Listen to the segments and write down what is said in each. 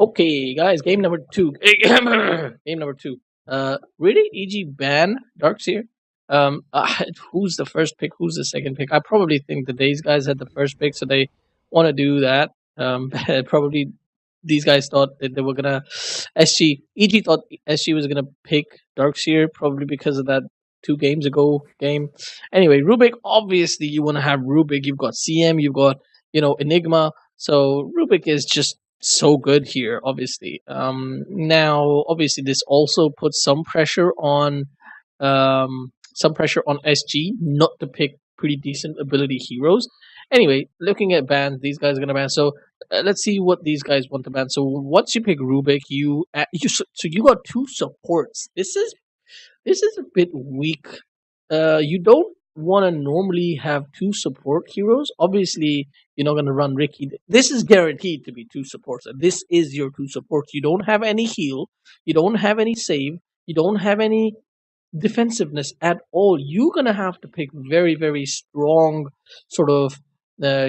Okay, guys, game number two. Game number two. Really, EG ban Darkseer. Who's the first pick? Who's the second pick? I probably think that these guys had the first pick, so they want to do that. Probably these guys thought that they were gonna SG. EG thought SG was gonna pick Darkseer probably because of that 2 games ago game. Anyway, Rubik. Obviously, you want to have Rubik. You've got CM. You've got Enigma. So Rubik is just so good here, obviously. Now, obviously, this also puts some pressure on SG not to pick pretty decent ability heroes. Anyway, looking at bans, these guys are gonna ban. So let's see what these guys want to ban. So once you pick Rubik, you got 2 supports. This is a bit weak. You don't want to normally have 2 support heroes. Obviously, you're not going to run Ricky. This is guaranteed to be 2 supports. And this is your 2 supports. You don't have any heal. You don't have any save. You don't have any defensiveness at all. You're going to have to pick very, very strong sort of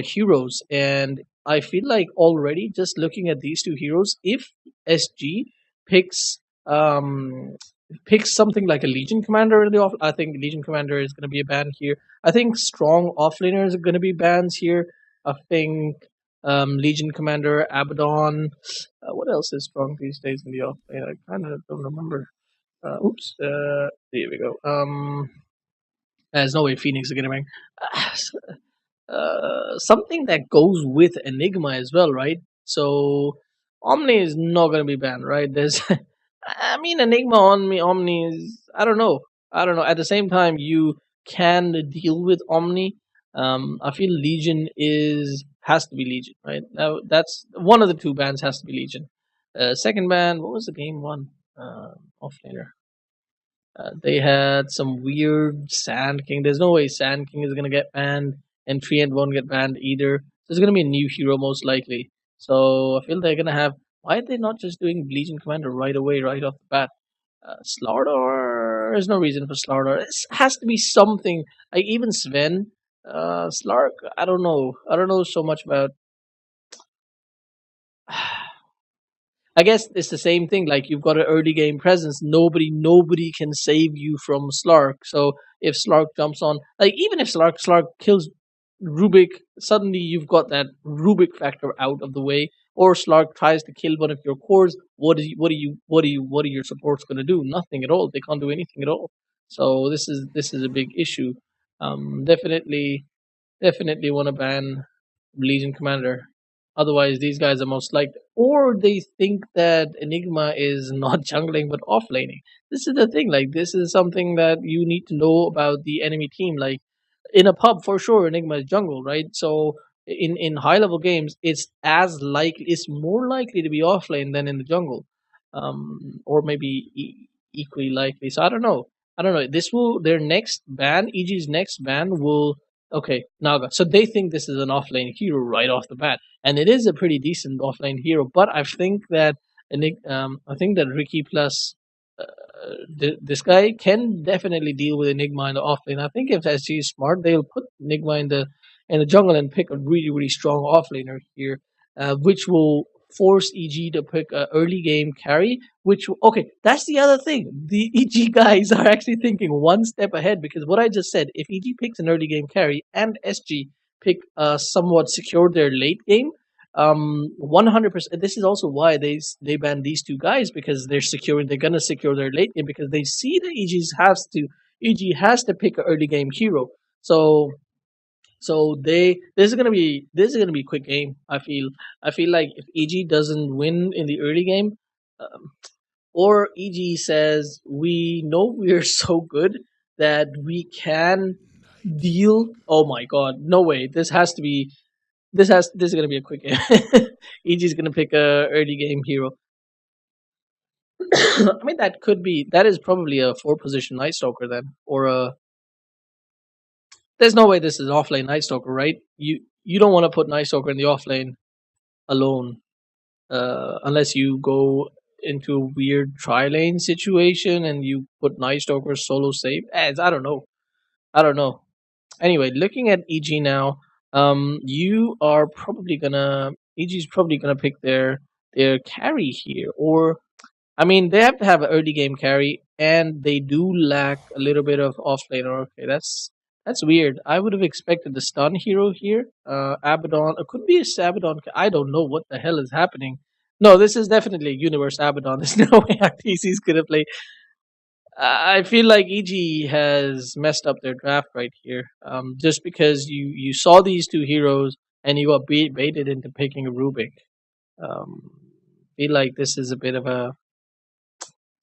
heroes. And I feel like already just looking at these 2 heroes, if SG picks picks something like a Legion Commander in the off. I think Legion Commander is going to be a ban here. I think strong offlaners are going to be bans here. I think Legion Commander, Abaddon. What else is strong these days in the offlane? I kind of don't remember. Oops. There we go. There's no way Phoenix is going to bang. Something that goes with Enigma as well, right? So Omni is not going to be banned, right? There's I mean, Enigma on me, Omni is. I don't know. I don't know. At the same time, you can deal with Omni. I feel Legion is has to be Legion, right? Now that's one of the 2 bands has to be Legion. Second band, what was the game one? Offlaner. They had some weird Sand King. There's no way Sand King is gonna get banned, and Treant won't get banned either. There's gonna be a new hero most likely. So I feel they're gonna have. Why are they not just doing Legion Commander right away, right off the bat? Slardar. There's no reason for Slardar. It has to be something. Like even Sven, Slark. I don't know. I don't know so much about. I guess it's the same thing. Like you've got an early game presence. Nobody can save you from Slark. So if Slark jumps on, like even if Slark kills Rubik, suddenly you've got that Rubik factor out of the way. Or Slark tries to kill one of your cores. What are your supports going to do? Nothing at all. They can't do anything at all. So this is a big issue. Definitely want to ban Legion Commander. Otherwise, these guys are most likely, or they think that Enigma is not jungling but offlaning. This is the thing. Like this is something that you need to know about the enemy team. Like in a pub, for sure, Enigma is jungle, right? So in high level games, it's more likely to be offlane than in the jungle, or maybe equally likely. So I don't know. I don't know. This will their next ban, EG's next ban will. Okay, Naga. So they think this is an offlane hero right off the bat, and it is a pretty decent offlane hero. But I think that Ricky plus this guy can definitely deal with Enigma in the offlane. I think if SG is smart, they'll put Enigma in the jungle and pick a really strong offlaner here, which will force EG to pick a early game carry. Okay, that's the other thing. The EG guys are actually thinking one step ahead because what I just said. If EG picks an early game carry and SG pick somewhat secure their late game, 100%. This is also why they banned these 2 guys because they're gonna secure their late game because they see that EG has to pick an early game hero. So this is gonna be a quick game. I feel like if EG doesn't win in the early game, um, or EG says we know we're so good that we can deal. Oh my god, no way! This is gonna be a quick game. EG is gonna pick a early game hero. I mean that is probably a 4 position Night Stalker then, or a. There's no way this is an offlane Night Stalker, right? You don't want to put Night Stalker in the offlane alone, unless you go into a weird tri lane situation and you put Night Stalker solo save. I don't know. I don't know. Anyway, looking at EG now, you are probably gonna EG is probably gonna pick their their carry here, or I mean, they have to have an early game carry, and they do lack a little bit of offlaner. Okay, that's weird. I would have expected the stun hero here. Abaddon. It could be a Sabadon. I don't know what the hell is happening. No, this is definitely Universe Abaddon. There's no way RTC's gonna play. I feel like EG has messed up their draft right here. Just because you saw these two heroes and you got baited into picking a Rubik. Um, feel like this is a bit of a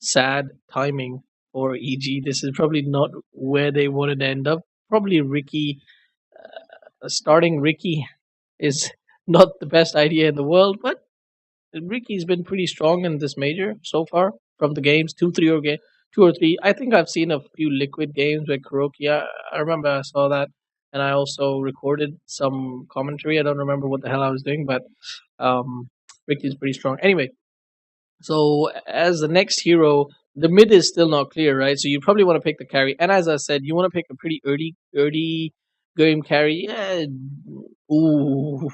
sad timing for EG. This is probably not where they wanted to end up. Probably Ricky, starting Ricky is not the best idea in the world, but Ricky's been pretty strong in this major so far from the games, 2 or 3. I think I've seen a few Liquid games with Kuroki. I remember I saw that, and I also recorded some commentary. I don't remember what the hell I was doing, but um, Ricky's pretty strong. Anyway, so as the next hero, the mid is still not clear, right? So you probably want to pick the carry, and as I said, you want to pick a pretty early game carry. Yeah. Ooh.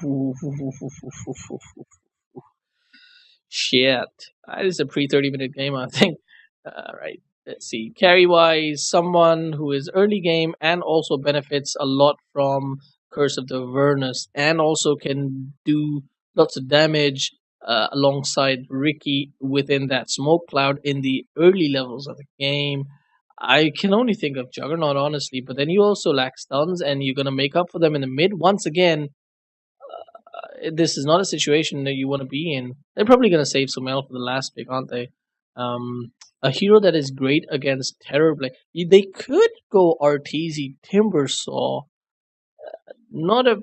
Shit. That is a pre 30-minute game, I think. Right. Let's see. Carry wise, someone who is early game and also benefits a lot from Curse of the Avernus and also can do lots of damage alongside Ricky within that smoke cloud in the early levels of the game. I can only think of Juggernaut, honestly, but then you also lack stuns and you're going to make up for them in the mid. Once again, this is not a situation that you want to be in. They're probably going to save Sumail for the last pick, aren't they? A hero that is great against Terrorblade. They could go Arteezy Timbersaw. Not a,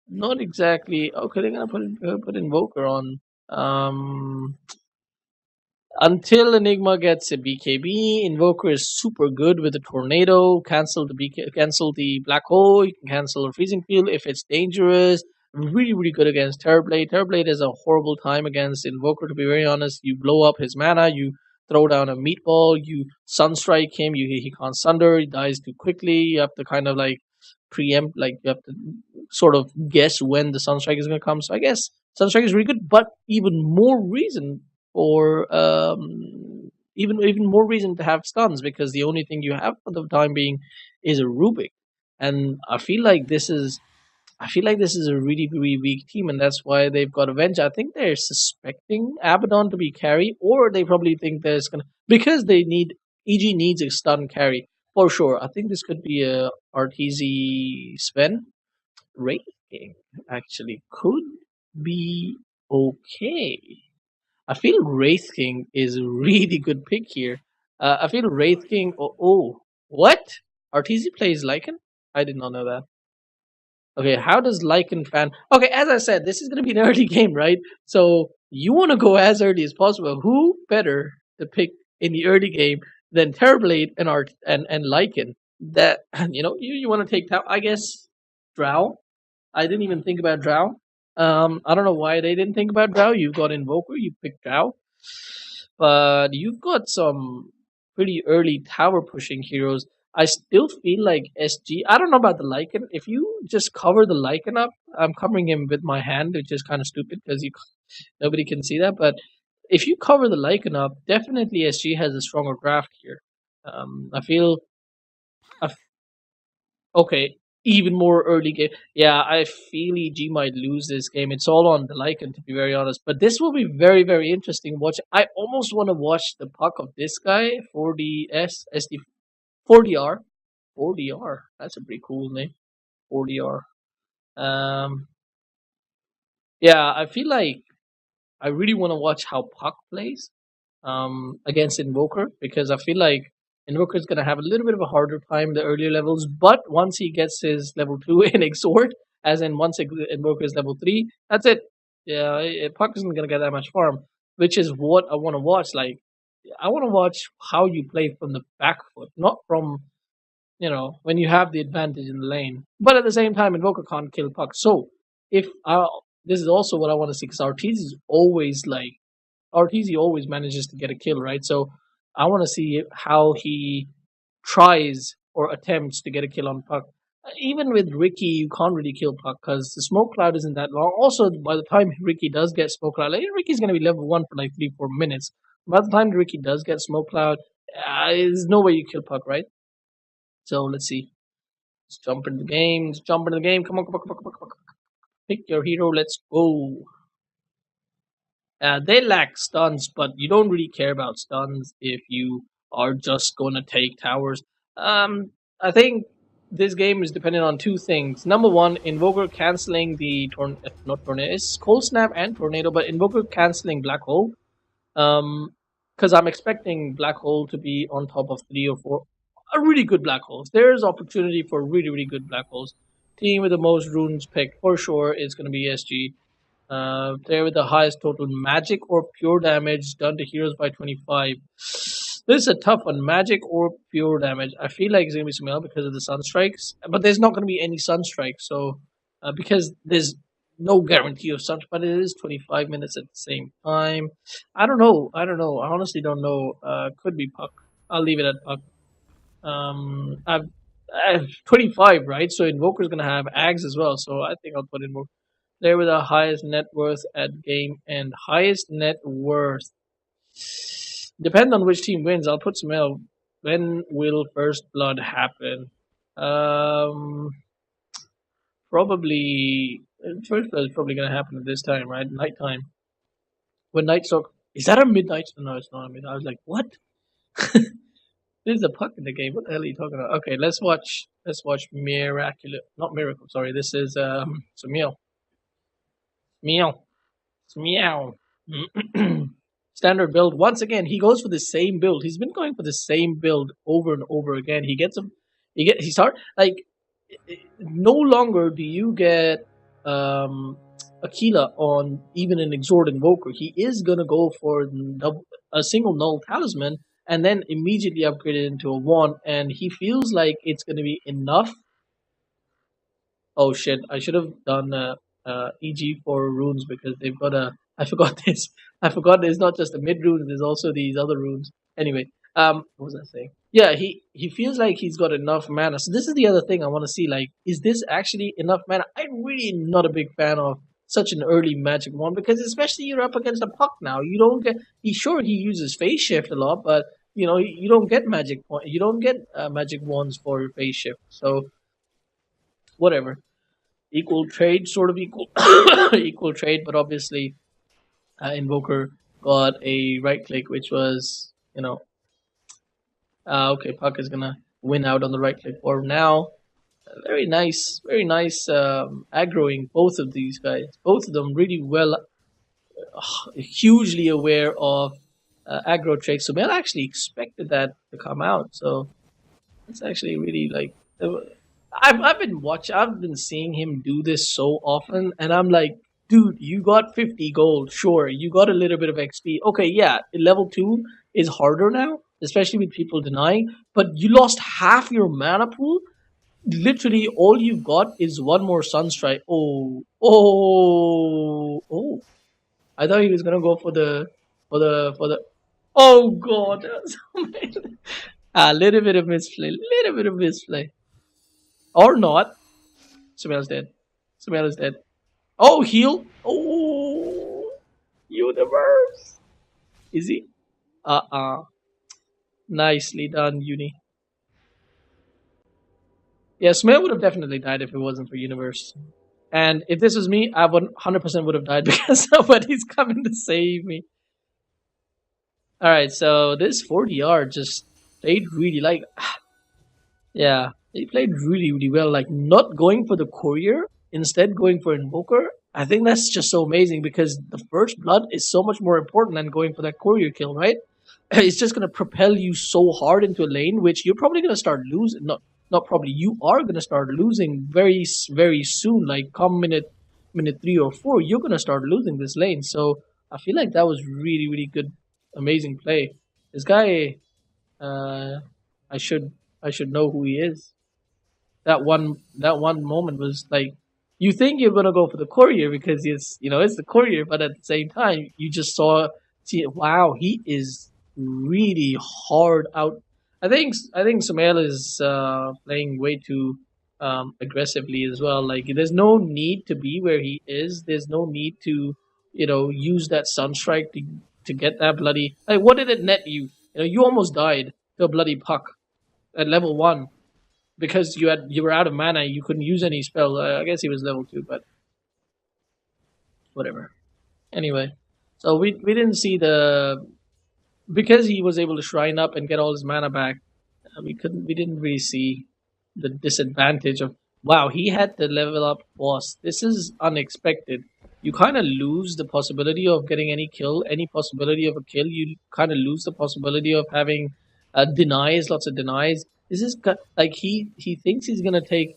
not exactly. Okay, they're gonna put Invoker on. Until Enigma gets a BKB, Invoker is super good with the Tornado. Cancel the Black Hole. You can cancel a Freezing Field if it's dangerous. Really, really good against Terrorblade. Terrorblade is a horrible time against Invoker, to be very honest. You blow up his mana, you throw down a meatball, you Sunstrike him, he can't Sunder, he dies too quickly. You have to kind of like preempt, like you have to sort of guess when the Sunstrike is going to come. So I guess Sunstrike is really good, but even more reason or even more reason to have stuns because the only thing you have for the time being is a Rubik, and I feel like this is a really really weak team, and that's why they've got Avenge. I think they're suspecting Abaddon to be carry, or they probably think there's gonna because they need EG needs a stun carry for sure. I think this could be a RTZ Sven Wraith game actually could be okay. I feel Wraith King is a really good pick here. I feel Wraith King. What? Arteezy plays Lycan? I did not know that. Okay, how does Lycan fan? Okay, as I said, this is going to be an early game, right? So you want to go as early as possible. Who better to pick in the early game than Terrorblade and and Lycan? That you want to take I guess Drow. I didn't even think about Drow. I don't know why they didn't think about Drow. You got Invoker, you picked Drow, but you've got some pretty early tower pushing heroes. I still feel like SG. I don't know about the Lycan. If you just cover the Lycan up, I'm covering him with my hand, which is kind of stupid because nobody can see that. But if you cover the Lycan up, definitely SG has a stronger draft here. I feel okay, even more early game. Yeah, I feel EG might lose this game. It's all on the Lycan, to be very honest. But this will be very, very interesting. Watch. I almost want to watch the puck of this guy, 4DS, SD, 4DR. 4DR. That's a pretty cool name. 4DR. Um, yeah, I feel like I really want to watch how Puck plays against Invoker because I feel like Invoker is going to have a little bit of a harder time the earlier levels, but once he gets his level 2 in Exhort, as in once Invoker is level 3, that's it. Yeah, Puck isn't going to get that much farm, which is what I want to watch. Like, I want to watch how you play from the back foot, not from, when you have the advantage in the lane. But at the same time, Invoker can't kill Puck. So, if this is also what I want to see, because RTZ always manages to get a kill, right? So I want to see how he tries or attempts to get a kill on Puck. Even with Ricky, you can't really kill Puck because the smoke cloud isn't that long. Also, by the time Ricky does get smoke cloud, like, Ricky's going to be level 1 for like 3 4 minutes. By the time Ricky does get smoke cloud, there's no way you kill Puck, right? So let's see. Let's jump into the game. Let's jump into the game. Come on, come on, come on, come on, come on. Pick your hero. Let's go. They lack stuns, but you don't really care about stuns if you are just going to take towers. I think this game is dependent on two things. Number one, Invoker canceling the not tornado, it's Cold Snap and Tornado, but Invoker canceling Black Hole. Because I'm expecting Black Hole to be on top of 3 or 4 a really good Black Holes. There's opportunity for really, really good Black Holes. Team with the most runes picked for sure is going to be SG. Player with the highest total magic or pure damage done to heroes by 25. This is a tough one. Magic or pure damage. I feel like it's going to be Sumail because of the Sunstrikes. But there's not going to be any Sunstrikes. So, because there's no guarantee of Sunstrike, but it is 25 minutes at the same time. I don't know. I honestly don't know. Could be Puck. I'll leave it at Puck. I've 25, right? So Invoker's going to have Ags as well. So I think I'll put Invoker. Player with the highest net worth at game and highest net worth. Depend on which team wins. I'll put Sumail. When will first blood happen? Probably first blood is probably gonna happen at this time, right? Nighttime. When night soak is that a midnight? No, it's not a midnight. I was like, what? There's a Puck in the game. What the hell are you talking about? Okay, let's watch. Let's watch Miraculous. Not Miracle. Sorry, this is Sumail. Meow. Meow. Standard build. Once again, he goes for the same build. He's been going for the same build over and over again. He gets him. He start like no longer do you get Aquila on even an Exhort Invoker. He is gonna go for a single null talisman and then immediately upgrade it into a wand. And he feels like it's gonna be enough. Oh shit! I should have done EG for runes because they've got a. I forgot this. I forgot there's not just the mid runes. There's also these other runes. Anyway, what was I saying? Yeah, he feels like he's got enough mana. So this is the other thing I want to see. Like, is this actually enough mana? I'm really not a big fan of such an early magic wand because especially you're up against a Puck now. You don't get. He uses phase shift a lot, but you don't get magic point. You don't get magic wands for phase shift. So whatever. Equal trade, sort of equal equal trade, but obviously Invoker got a right click, which was okay. Puck is gonna win out on the right click for now. Very nice aggroing both of these guys. Both of them really well, hugely aware of aggro tricks. So Mel actually expected that to come out. So it's actually really like. I've been watching. I've been seeing him do this so often, and I'm like, dude, you got 50 gold. Sure, you got a little bit of XP. Okay, yeah, level 2 is harder now, especially with people denying. But you lost half your mana pool. Literally, all you've got is one more Sunstrike. Oh! I thought he was gonna go for the. Oh god! A little bit of misplay. Or not. Sumail's dead. Sumail is dead. Oh, heal. Oh, universe. Is he? Nicely done, Uni. Yeah, Sumail would have definitely died if it wasn't for universe. And if this was me, I would 100% would have died because nobody's coming to save me. Alright, so this 40R just played really like. Yeah, he played really, really well. Like, not going for the courier, instead going for Invoker. I think that's just so amazing because the first blood is so much more important than going for that courier kill, right? It's just going to propel you so hard into a lane, which you're probably going to start losing. Not probably. You are going to start losing very, very soon. Like, come minute 3 or 4, you're going to start losing this lane. So I feel like that was really, really good, amazing play. This guy, I should know who he is. That one moment was like, you think you're gonna go for the courier because it's the courier, but at the same time you just see wow, he is really hard out. I think Sumail is playing way too aggressively as well. Like there's no need to be where he is. There's no need to, use that sunstrike to get that bloody. Like, what did it net you? You almost died to a bloody puck at level one because you were out of mana. You couldn't use any spell. I guess he was level two, but whatever. Anyway, so we didn't see the because he was able to shrine up and get all his mana back. We didn't really see the disadvantage of wow, he had to level up boss. This is unexpected. You kind of lose the possibility of getting any possibility of a kill. You kind of lose the possibility of having denies, lots of denies. This is like he thinks he's gonna take.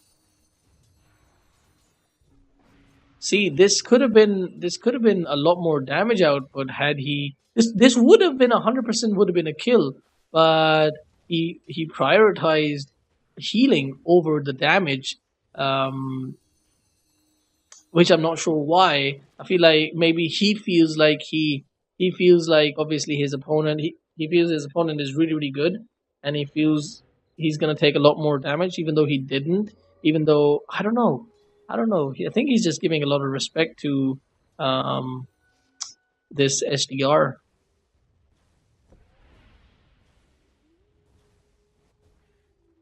See, this could have been a lot more damage output had he this would have been 100% would have been a kill, but he prioritized healing over the damage, um, which I'm not sure why. I feel like maybe he feels like obviously he feels his opponent is really really good, and he feels he's gonna take a lot more damage, even though he didn't. Even though I don't know. I think he's just giving a lot of respect to um, this SDR.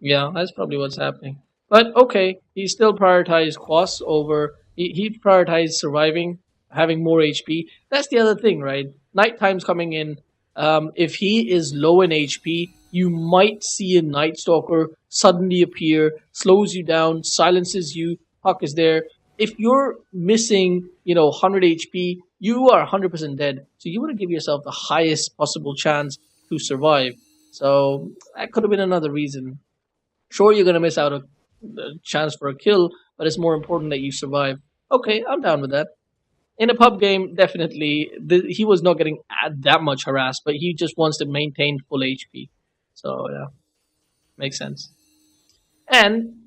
Yeah, that's probably what's happening. But okay, he still prioritized Quas over. He prioritized surviving, having more HP. That's the other thing, right? Nighttime's coming in. If he is low in HP, you might see a Night Stalker suddenly appear, slows you down, silences you. Puck is there. If you're missing, 100 HP, you are 100% dead. So you want to give yourself the highest possible chance to survive. So that could have been another reason. Sure, you're gonna miss out a chance for a kill, but it's more important that you survive. Okay, I'm down with that. In a pub game, definitely, he was not getting that much harassed, but he just wants to maintain full HP. So yeah, makes sense. And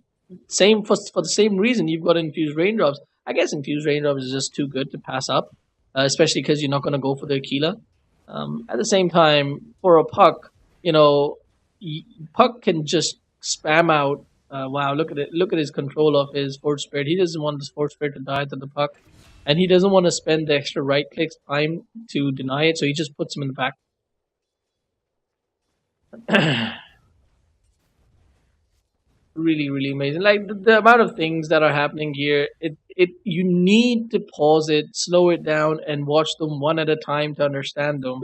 same for the same reason you've got infused raindrops. I guess infused raindrops is just too good to pass up, especially because you're not going to go for the Aquila. At the same time, for a puck, you know, puck can just spam out. Wow, look at it! Look at his control of his Force Spirit. He doesn't want the Force Spirit to die to the puck, and he doesn't want to spend the extra right clicks time to deny it. So he just puts him in the back. Really really amazing, like the amount of things that are happening here. It you need to pause it, slow it down, and watch them one at a time to understand them.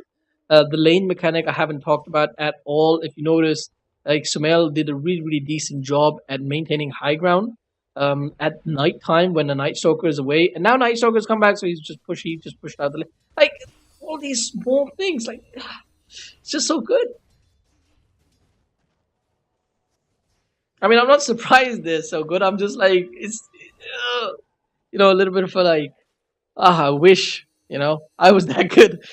The lane mechanic I haven't talked about at all. If you notice, like Sumail did a really really decent job at maintaining high ground at night time when the Night Stalker is away, and now Night Stalker's come back, so he just pushed out the lane. Like all these small things, like it's just so good. I mean, I'm not surprised they're so good. I'm just like, uh, a little bit of a like, I wish, I was that good.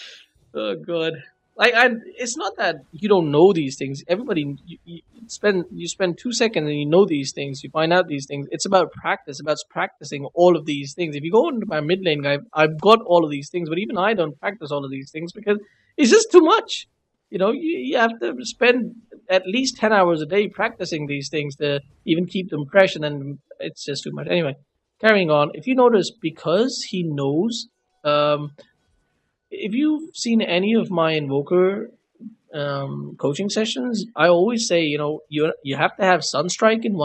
Oh god, like it's not that you don't know these things. Everybody, you spend 2 seconds and you know these things. You find out these things. It's about practice. About practicing all of these things. If you go into my mid lane guy, I've got all of these things, but even I don't practice all of these things because it's just too much. You have to spend at least 10 hours a day practicing these things to even keep them fresh, and then it's just too much. Anyway, carrying on. If you notice, because he knows. If you've seen any of my Invoker coaching sessions, I always say, you have to have Sunstrike in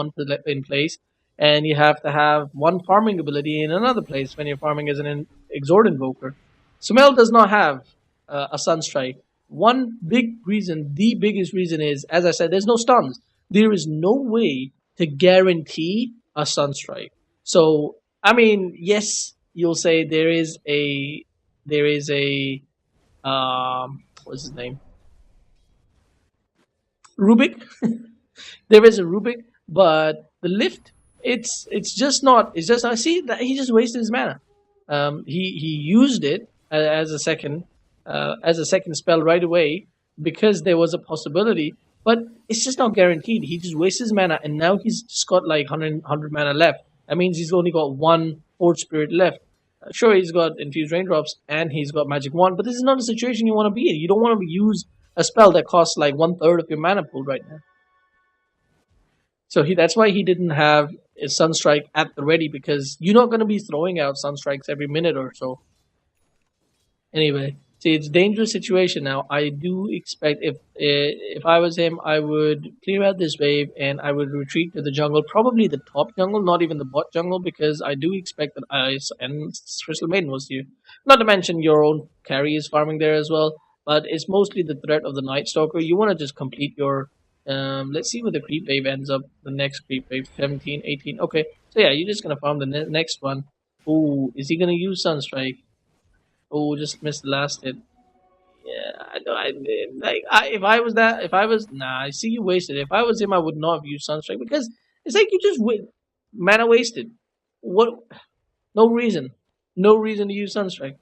in place, and you have to have one farming ability in another place when you're farming as an Exort Invoker. Sumail does not have a Sunstrike. One big reason, the biggest reason is, as I said, there's no stuns. There is no way to guarantee a Sunstrike. So, I mean, yes, you'll say there is a what's his name, Rubik. There is a Rubik, but the lift, it's just not. It's just I see that he just wasted his mana. He used it as a second spell right away because there was a possibility, but it's just not guaranteed. He just wastes his mana, and now he's just got like 100 mana left. That means he's only got one Forge Spirit left. Sure, he's got Infused Raindrops and he's got Magic Wand, but this is not a situation you want to be in. You don't want to use a spell that costs like one third of your mana pool right now. So that's why he didn't have a Sunstrike at the ready because you're not going to be throwing out Sunstrikes every minute or so. Anyway, see, it's a dangerous situation now. I do expect if I was him, I would clear out this wave and I would retreat to the jungle, probably the top jungle, not even the bot jungle, because I do expect that Ice and Crystal Maiden was here. Not to mention your own carry is farming there as well, but it's mostly the threat of the Night Stalker. You want to just complete your. Let's see where the creep wave ends up. The next creep wave, 17, 18. Okay, so yeah, you're just gonna farm the next one. Ooh, is he gonna use Sunstrike? Oh, just missed the last hit. Yeah, I know. If I was that, if I was, nah, I see you wasted. If I was him, I would not have used Sunstrike because it's like you just mana wasted. What? No reason. No reason to use Sunstrike.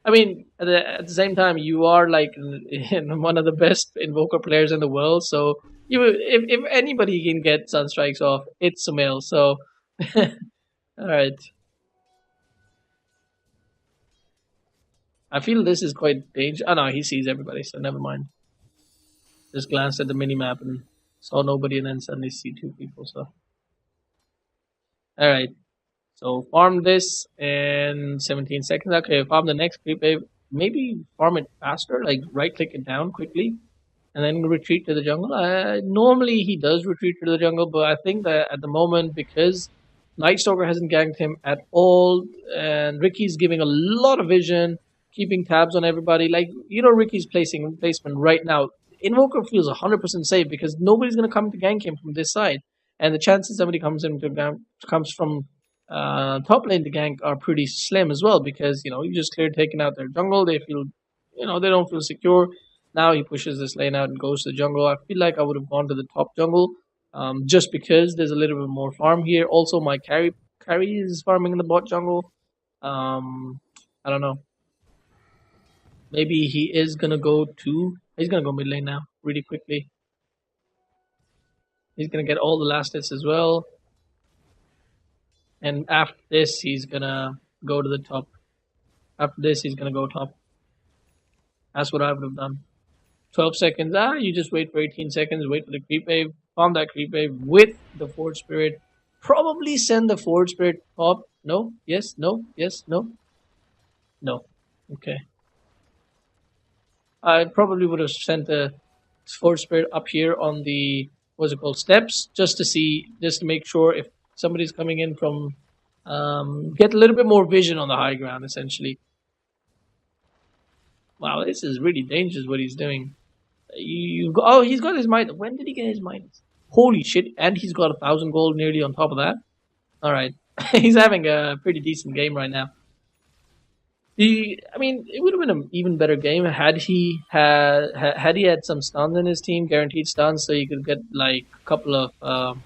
I mean, at the same time, you are like one of the best Invoker players in the world. So if anybody can get Sunstrikes off, it's Sumail. So, all right. I feel this is quite dangerous. Oh no, he sees everybody, so never mind. Just glanced at the mini map and saw nobody, and then suddenly see two people. So, all right. So farm this in 17 seconds. Okay, farm the next creep wave. Maybe farm it faster. Like right click it down quickly and then retreat to the jungle. Normally he does retreat to the jungle, but I think that at the moment because Night Stalker hasn't ganked him at all, and Ricky's giving a lot of vision, keeping tabs on everybody. Like Ricky's placement right now. Invoker feels 100% safe because nobody's gonna come to gank him from this side, and the chances somebody comes from top lane to gank are pretty slim as well because you just cleared taking out their jungle. They feel they don't feel secure. Now he pushes this lane out and goes to the jungle. I feel like I would have gone to the top jungle, just because there's a little bit more farm here. Also, my carry is farming in the bot jungle. I don't know. Maybe he is gonna go to. He's gonna go mid lane now, really quickly. He's gonna get all the last hits as well, and after this, he's gonna go to the top. After this, he's gonna go top. That's what I would have done. 12 seconds. You just wait for 18 seconds, wait for the creep wave, farm that creep wave with the Forge Spirit. Probably send the Forge Spirit top. No? Yes? No? Yes? No? No. Okay. I probably would have sent the Forge Spirit up here on the, what's it called, steps, just to make sure if somebody's coming in from, get a little bit more vision on the high ground, essentially. Wow, this is really dangerous what he's doing. He's got his mind. When did he get his mind? Holy shit! And he's got 1,000 gold nearly on top of that. All right, he's having a pretty decent game right now. I mean, it would have been an even better game had he had some stuns in his team, guaranteed stuns, so you could get like a couple of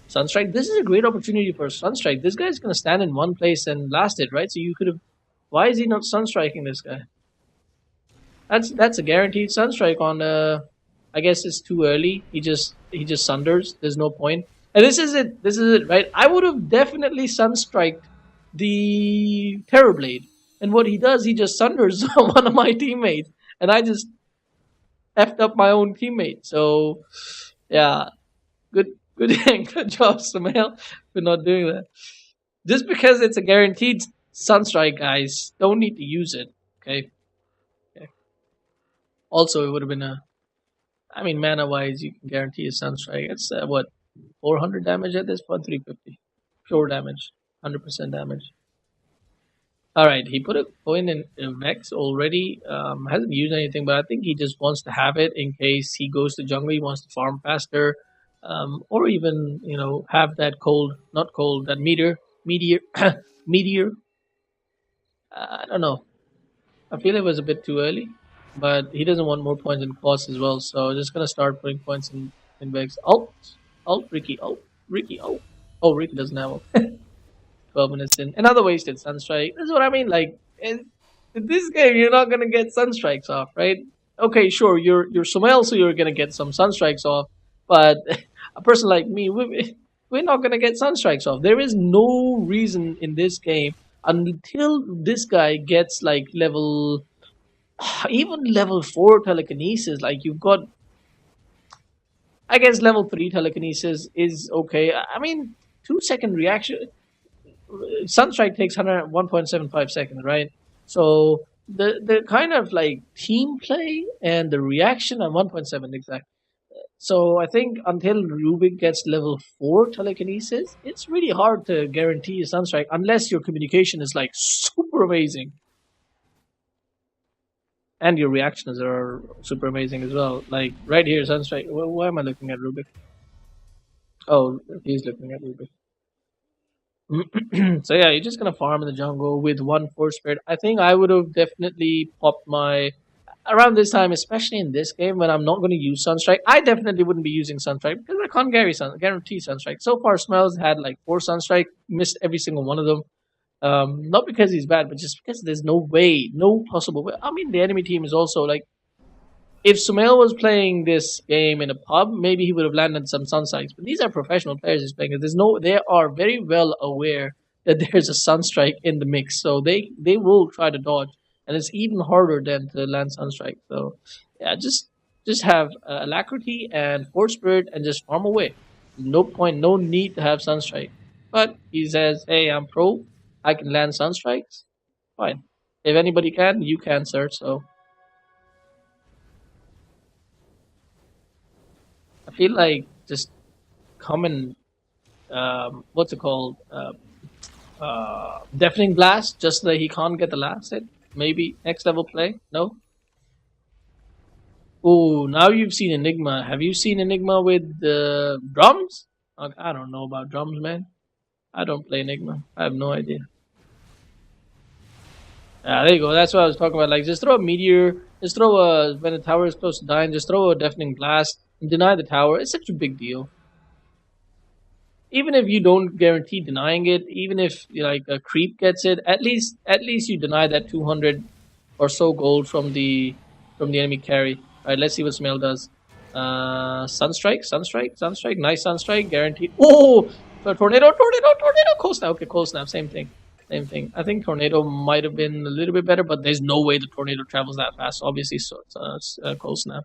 Sunstrike. This is a great opportunity for a Sunstrike. This guy's gonna stand in one place and last it, right? So you could have. Why is he not Sunstriking this guy? That's a guaranteed Sunstrike on. I guess it's too early. He just sunders. There's no point. And this is it. This is it, right? I would have definitely Sunstriked the Terrorblade. And what he does, he just sunders one of my teammates, and I just effed up my own teammate. So, yeah, good good job, Sumail, for not doing that. Just because it's a guaranteed Sunstrike, guys, don't need to use it. Okay. Also, it would have been I mean, mana wise, you can guarantee a Sunstrike. It's what 400 damage at this point, 350 pure damage, 100% damage. All right, he put a coin in Vex already. Hasn't used anything, but I think he just wants to have it in case he goes to jungle. He wants to farm faster, or even have that not cold, that meteor. Meteor. I don't know. I feel it was a bit too early, but he doesn't want more points in cost as well. So just gonna start putting points in Vex. Ricky, Ricky, Ricky doesn't have 12 minutes in. Another wasted Sunstrike. That's what I mean. Like in this game, you're not gonna get Sunstrikes off, right? Okay, sure, you're Sumail, so you're gonna get some Sunstrikes off. But a person like me, we're not gonna get Sunstrikes off. There is no reason in this game until this guy gets like even level 4 telekinesis. Like you've got I guess level 3 telekinesis is okay. I mean, 2 second reaction. Sunstrike takes 101.75 seconds, right? So the kind of like team play and the reaction on 1.7 exactly. So I think until Rubik gets level 4 telekinesis, it's really hard to guarantee a Sunstrike unless your communication is like super amazing and your reactions are super amazing as well. Like right here, Sunstrike. Why am I looking at Rubik? Oh, he's looking at Rubik. So yeah, you're just gonna farm in the jungle with one force spirit. I think I would have definitely popped my around this time, especially in this game when I'm not going to use Sunstrike. I definitely wouldn't be using Sunstrike because I can't guarantee Sunstrike. So far, Smells had like 4 Sunstrike, missed every single one of them. Not because he's bad, but just because there's no way, no possible way. I mean, the enemy team is also like if Sumail was playing this game in a pub, maybe he would have landed some sunstrikes. But these are professional players he's playing. There's no, they are very well aware that there's a sunstrike in the mix, so they will try to dodge, and it's even harder than to land sunstrike. So yeah, just have alacrity and force spirit and just farm away. No point, no need to have sunstrike. But he says, "Hey, I'm pro. I can land sunstrikes. Fine. If anybody can, you can, sir." So I feel like just common what's it called deafening blast just so that he can't get the last hit. Maybe next level play. No. Oh, now you've seen Enigma. Have you seen Enigma with the drums? I don't know about drums, man. I don't play Enigma. I have no idea. Ah, there you go. That's what I was talking about. Like, just throw a meteor. Just throw a when the tower is close to dying. Just throw a deafening blast and deny the tower. It's such a big deal. Even if you don't guarantee denying it, even if like a creep gets it, at least you deny that 200 or so gold from the enemy carry. All right, let's see what Sumail does. Sunstrike, nice Sunstrike, guaranteed. Oh, so tornado, cold snap. Okay, cold snap, same thing, same thing. I think tornado might have been a little bit better, but there's no way the tornado travels that fast. Obviously, so it's cold snap.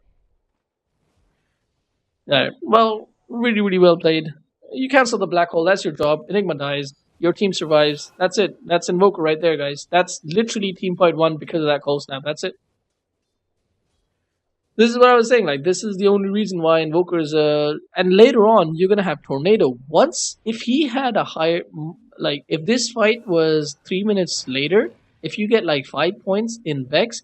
All right, well, really, really well played. You cancel the black hole. That's your job. Enigma dies. Your team survives. That's it. That's Invoker right there, guys. That's literally team point one because of that cold snap. That's it. This is what I was saying. Like, this is the only reason why Invoker is and later on, you're gonna have Tornado. Once, if he had a higher, like, if this fight was 3 minutes later, if you get like 5 points in Vex,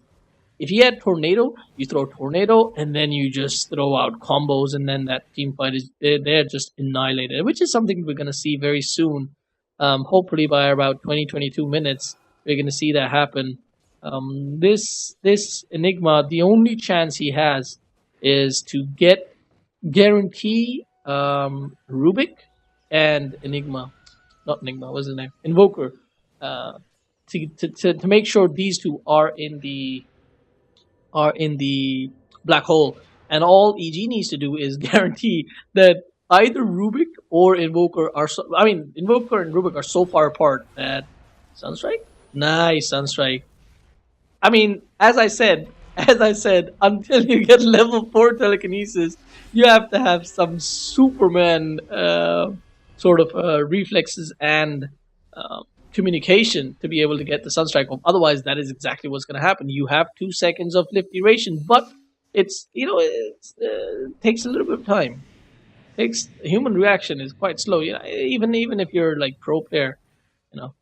if you had Tornado, you throw Tornado, and then you just throw out combos, and then that team fight is they're just annihilated, which is something we're gonna see very soon. Hopefully by about 20-22 minutes, we're gonna see that happen. This Enigma, the only chance he has is to get guarantee Rubik and Enigma, not Enigma, what's his name? Invoker. Uh, to make sure these two are in the black hole. And all EG needs to do is guarantee that either Rubik or Invoker are so, I mean, Invoker and Rubik are so far apart that Sunstrike? Nice Sunstrike. I mean, as I said, until you get level 4 telekinesis, you have to have some Superman sort of reflexes and uh, communication to be able to get the Sunstrike off. Otherwise, that is exactly what's going to happen. You have 2 seconds of lift duration, but it's takes a little bit of time. Takes human reaction is quite slow. You know, even if you're like pro player, you know.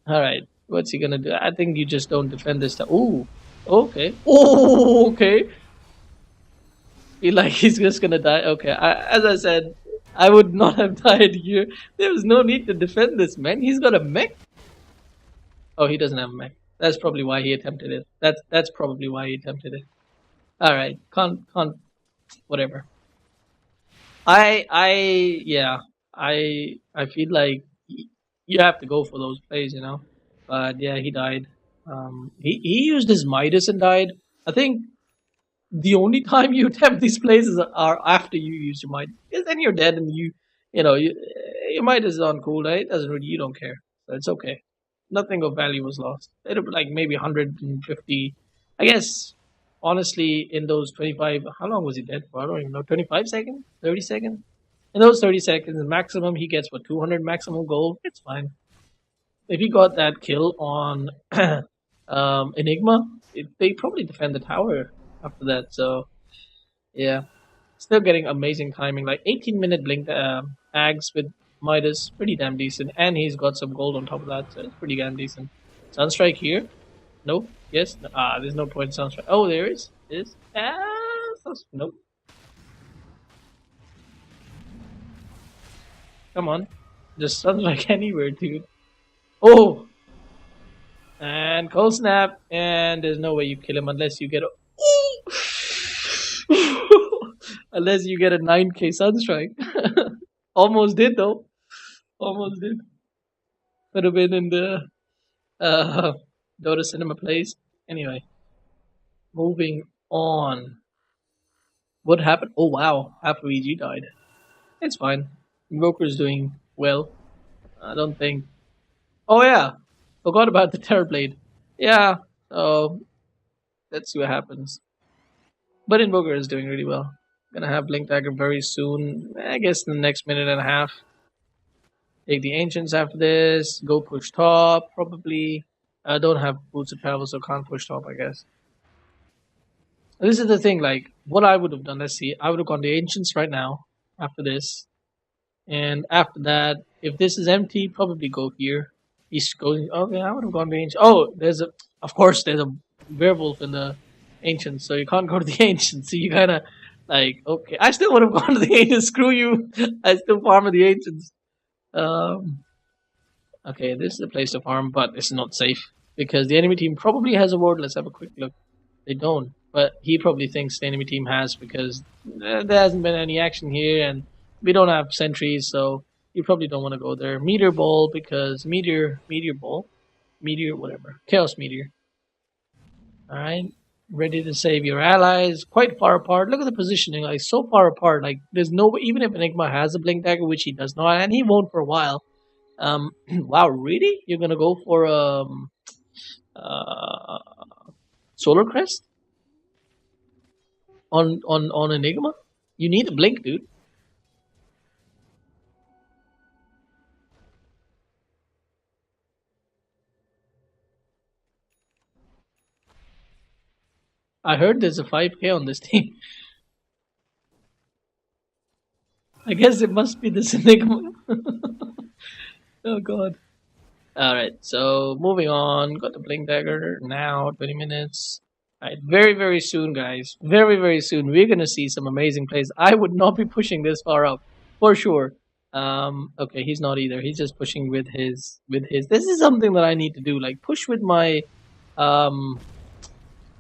All right, what's he gonna do? I think you just don't defend this time. Ooh, okay. Oh, okay. Feel like he's just gonna die. Okay, as I said, I would not have died here. There was no need to defend this man. He's got a mech. Oh, he doesn't have a mech. That's probably why he attempted it. That's probably why he attempted it. All right, can't whatever. I yeah. I feel like you have to go for those plays, you know. But yeah, he died. He used his Midas and died. I think the only time you attempt these plays are after you use your Midas, because then you're dead and you know your Midas is on cool. Right? It doesn't really you don't care, so it's okay. Nothing of value was lost. It'll be like maybe 150. I guess honestly, in those 25, how long was he dead for? I don't even know. 25 seconds? 30 seconds? In those 30 seconds, maximum, he gets what, 200 maximum gold? It's fine. If he got that kill on Enigma, they probably defend the tower after that. So, yeah. Still getting amazing timing. Like 18-minute blink ags with Midas, pretty damn decent. And he's got some gold on top of that, so it's pretty damn decent. Sunstrike here? No? Yes? There's no point in Sunstrike. Oh, there is? Is? Nope. Come on. Just Sunstrike anywhere, dude. Oh! And cold snap, and there's no way you kill him unless you get a unless you get a 9k sunstrike. Almost did though. Almost did. Could have been in the uh, Dota cinema plays. Anyway, moving on. What happened? Oh wow, half of EG died. It's fine. Invoker's doing well. I don't think. Oh yeah, forgot about the Terrorblade. Yeah, so let's see what happens. But Invoker is doing really well. Gonna have Blink Dagger very soon. I guess in the next minute and a half. Take the Ancients after this. Go push top, probably. I don't have boots of travel, so can't push top, I guess. This is the thing, like, what I would have done, let's see. I would have gone the Ancients right now, after this. And after that, if this is empty, probably go here. He's going, okay, I would have gone the Ancients. Oh, of course, there's a werewolf in the Ancients, so you can't go to the Ancients. So you kind of, like, okay. I still would have gone to the Ancients, screw you. I still farm at the Ancients. Um, okay, this is the place to farm, but it's not safe because the enemy team probably has a ward. Let's have a quick look. They don't, but he probably thinks the enemy team has because there hasn't been any action here, and we don't have sentries, so you probably don't want to go there. Meteor ball because meteor ball, meteor whatever, chaos meteor. All right, ready to save your allies. Quite far apart. Look at the positioning, like so far apart. Like there's no even if Enigma has a blink dagger, which he does not, and he won't for a while. Wow, really? You're gonna go for uh, Solar Crest on Enigma? You need a blink, dude. I heard there's a 5k on this team. I guess it must be this Enigma. Oh god. Alright, so moving on. Got the blink dagger now, 20 minutes. Alright, very, very soon, guys. Very, very soon. We're gonna see some amazing plays. I would not be pushing this far up. For sure. Okay, he's not either. He's just pushing with his this is something that I need to do. Like um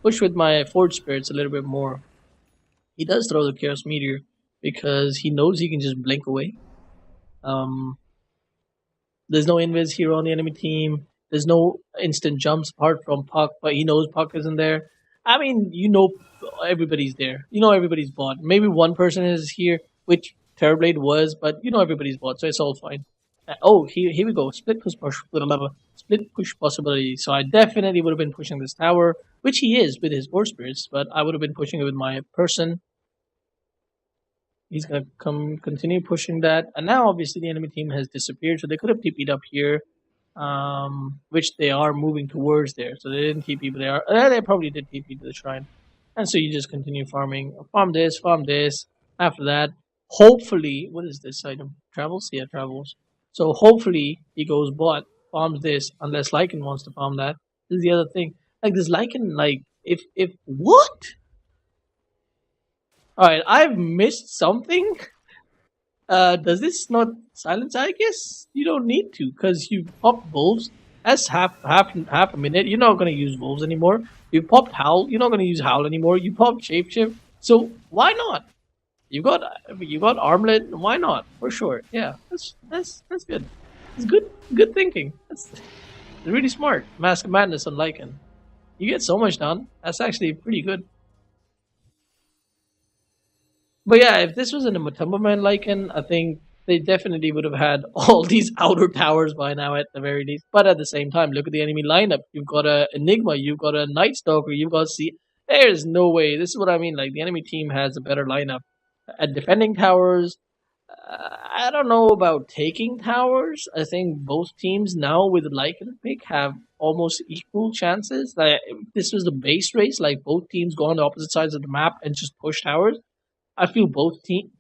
push with my Forge Spirits a little bit more. He does throw the Chaos Meteor because he knows he can just blink away. Um There's no invis here on the enemy team. There's no instant jumps apart from Puck, but he knows Puck isn't there. I mean, you know everybody's there. You know everybody's bot. Maybe one person is here, which Terrorblade was, but you know everybody's bot, so it's all fine. Oh, here we go. Split push possibility. So I definitely would have been pushing this tower, which he is with his War Spirits, but I would have been pushing it with my person. He's gonna continue pushing that, and now obviously the enemy team has disappeared, so they could have TP'd up here, which they are moving towards there. So they didn't TP, but they probably did TP to the shrine, and so you just continue farming, farm this. After that, hopefully, what is this item? Travels, yeah, travels. So hopefully he goes bot, farms this, unless Lycan wants to farm that. This is the other thing. Like this Lycan, like if what? Alright, I've missed something. Does this not silence? I guess you don't need to, because you popped wolves. That's half a minute. You're not gonna use wolves anymore. You popped howl. You're not gonna use howl anymore. You popped shapeshift. So why not? You got armlet. Why not? For sure. Yeah, that's good. It's good thinking. That's really smart. Mask of Madness on Lycan. You get so much done. That's actually pretty good. But yeah, if this was in a Matumba Man Lycan, I think they definitely would have had all these outer towers by now at the very least. But at the same time, look at the enemy lineup. You've got a Enigma, you've got a Night Stalker, you've got There's no way. This is what I mean. Like the enemy team has a better lineup at defending towers. I don't know about taking towers. I think both teams now with Lycan pick have almost equal chances. Like if this was the base race, like both teams go on the opposite sides of the map and just push towers. I feel both teams.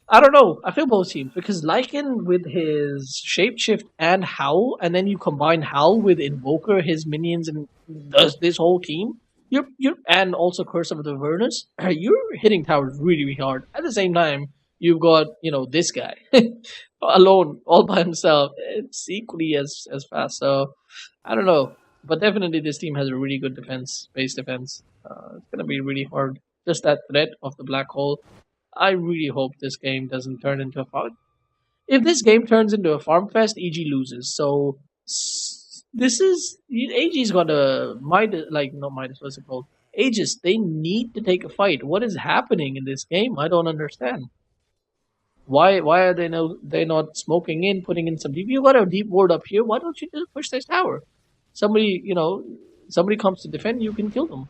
I don't know. I feel both teams because Lycan with his shapeshift and Howl, and then you combine Howl with Invoker, his minions, and this whole team. You're and also Curse of the Avernus. You're hitting towers really, really hard. At the same time, you've got this guy alone, all by himself. It's equally as fast. So I don't know, but definitely this team has a really good defense, base defense. It's gonna be really hard. Just that threat of the black hole. I really hope this game doesn't turn into a farm. If this game turns into a farm fest, EG loses. So this is AG's got a Midas, like not Midas. What's it called? Aegis. They need to take a fight. What is happening in this game? I don't understand. Why are they not smoking in, putting in some deep? You got a deep ward up here. Why don't you just push this tower? Somebody somebody comes to defend, you can kill them.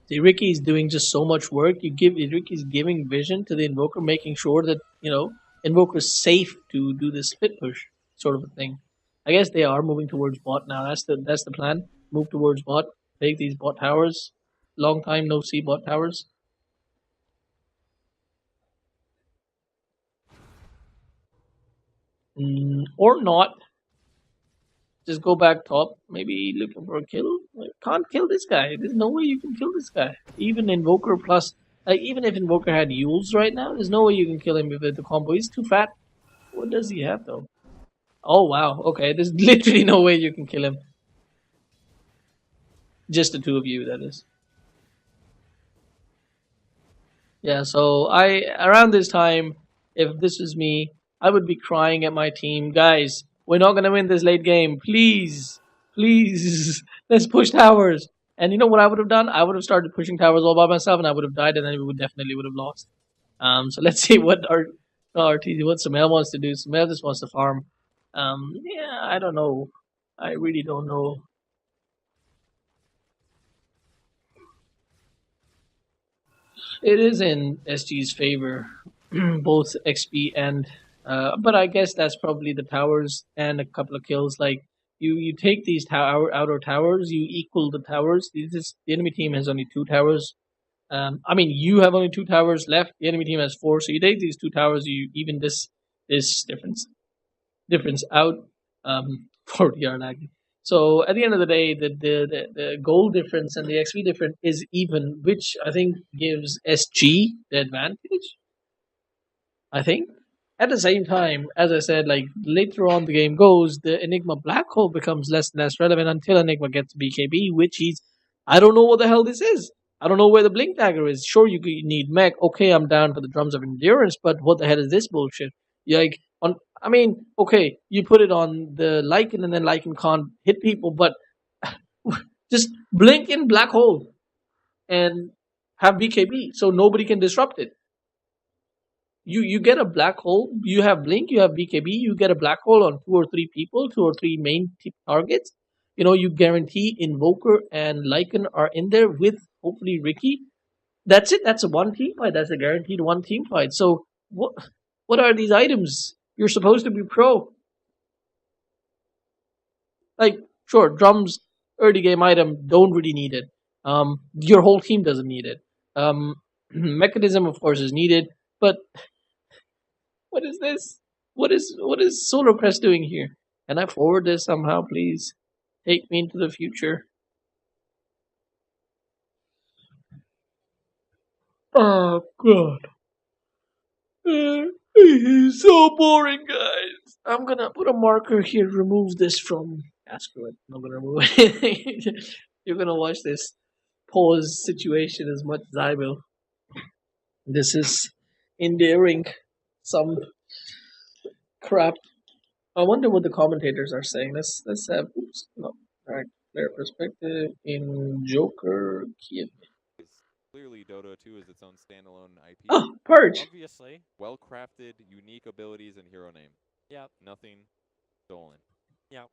See, Ricky is doing just so much work. Ricky's giving vision to the Invoker, making sure that Invoker's safe to do this split push sort of a thing. I guess they are moving towards bot now. That's the plan. Move towards bot. Take these bot towers. Long time no see bot towers. Or not. Just go back top. Maybe looking for a kill. Can't kill this guy. There's no way you can kill this guy. Even Invoker plus, like even if Invoker had Yules right now, there's no way you can kill him with the combo. He's too fat. What does he have though? Oh wow. Okay, there's literally no way you can kill him. Just the two of you, that is. Yeah, so around this time, if this was me, I would be crying at my team, guys. We're not gonna win this late game. Please, please, let's push towers. And you know what I would have done? I would have started pushing towers all by myself, and I would have died, and then we would definitely would have lost. So let's see what what Sumail wants to do. Sumail just wants to farm. Yeah, I don't know. I really don't know. It is in SG's favor, both XP and. But I guess that's probably the towers and a couple of kills. Like you take these outer towers, you equal the towers. The enemy team has only 2 towers. I mean, you have only 2 towers left. The enemy team has 4. So you take these 2 towers, you even this difference out. 40 lag. So at the end of the day, the goal difference and the XP difference is even, which I think gives SG the advantage. I think. At the same time, as I said, like later on the game goes, the Enigma black hole becomes less and less relevant until Enigma gets BKB, which he's I don't know what the hell this is. I don't know where the blink dagger is. Sure, you need mech. Okay, I'm down for the drums of endurance, but what the hell is this bullshit? Like I mean, okay, you put it on the Lycan and then Lycan can't hit people, but just blink in black hole and have BKB so nobody can disrupt it. You get a black hole, you have blink, you have BKB, you get a black hole on 2 or 3 people, 2 or 3 main targets. You guarantee Invoker and Lycan are in there with hopefully Ricky. That's it. That's a one team fight. That's a guaranteed one team fight. So what are these items? You're supposed to be pro. Like sure, drums early game item don't really need it. Your whole team doesn't need it. Mechanism of course is needed, but what is this? What is Solar Crest doing here? Can I forward this somehow, please? Take me into the future. Oh god. This is so boring, guys. I'm gonna put a marker here, remove this from Asteroid. I'm not gonna remove anything. You're gonna watch this pause situation as much as I will. This is endearing some crap. I wonder what the commentators are saying. Let's have oops no right their perspective in Joker Kiev. Clearly, Dota 2 is its own standalone IP. Oh, Purge. Obviously. Well-crafted, unique abilities, and hero name. Yep. Nothing stolen. Yep.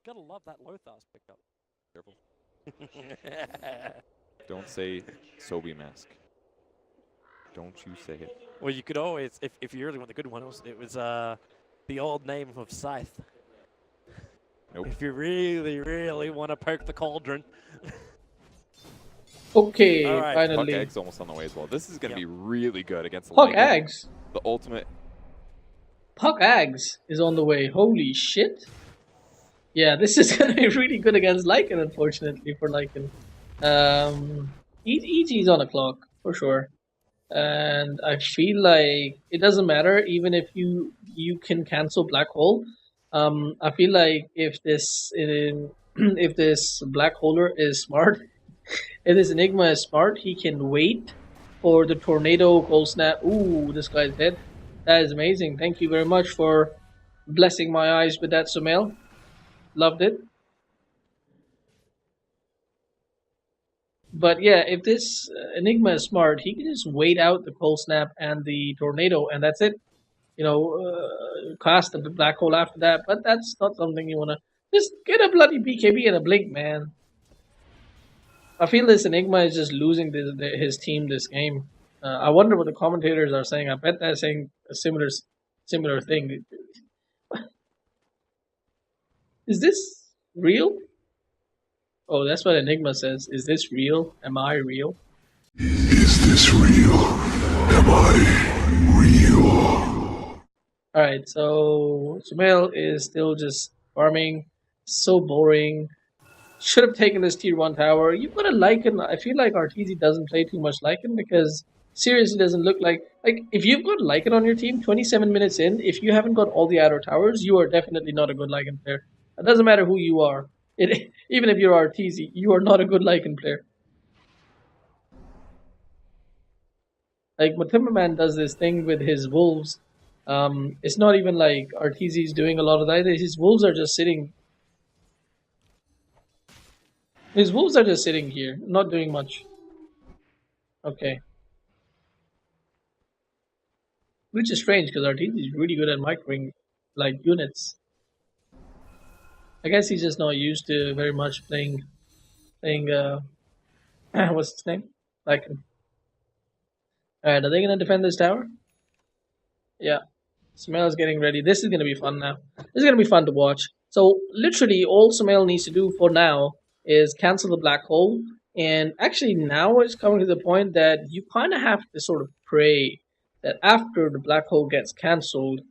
Gotta love that Lothar pickup. Careful. Don't say Sobe mask. Don't you say it. Well, you could always, if you really want the good one, it was the old name of Scythe. Nope. If you really, really want to poke the cauldron. Okay, All right. Puck finally. Egg's almost on the way as well. This is going to Yep. be really good against Puck Lycan. Eggs. The ultimate. Puck Eggs is on the way. Holy shit. Yeah, this is going to be really good against Lycan, unfortunately, for Lycan. EG's on a clock, for sure. And I feel like it doesn't matter, even if you can cancel Black Hole. I feel like if this if this Black Holer is smart, if this Enigma is smart, he can wait for the tornado cold snap. Ooh, this guy's dead. That is amazing. Thank you very much for blessing my eyes with that, Sumail. Loved it. But yeah, if this Enigma is smart, he can just wait out the cold snap and the tornado, and that's it. Cast the black hole after that. But that's not something you want to. Just get a bloody BKB and a blink, man. I feel this Enigma is just losing his team this game. I wonder what the commentators are saying. I bet they're saying a similar thing. Is this real? Oh, that's what Enigma says. Is this real? Am I real? Is this real? Am I real? Alright, so Sumail is still just farming. So boring. Should have taken this tier 1 tower. You've got a Lycan. I feel like RTZ doesn't play too much Lycan because seriously doesn't look like if you've got Lycan on your team 27 minutes in, if you haven't got all the outer towers, you are definitely not a good Lycan player. It doesn't matter who you are. Even if you're RTZ, you are not a good Lycan player. Like Timberman does this thing with his wolves. It's not even like RTZ is doing a lot of that. His wolves are just sitting. His wolves are just sitting here, not doing much. Okay. Which is strange because RTZ is really good at microing like units. I guess he's just not used to very much playing what's his name? Lycan. Alright, are they gonna defend this tower? Yeah. Sumail's getting ready. This is gonna be fun now. This is gonna be fun to watch. So literally all Sumail needs to do for now is cancel the black hole. And actually now it's coming to the point that you kinda have to sort of pray that after the black hole gets cancelled,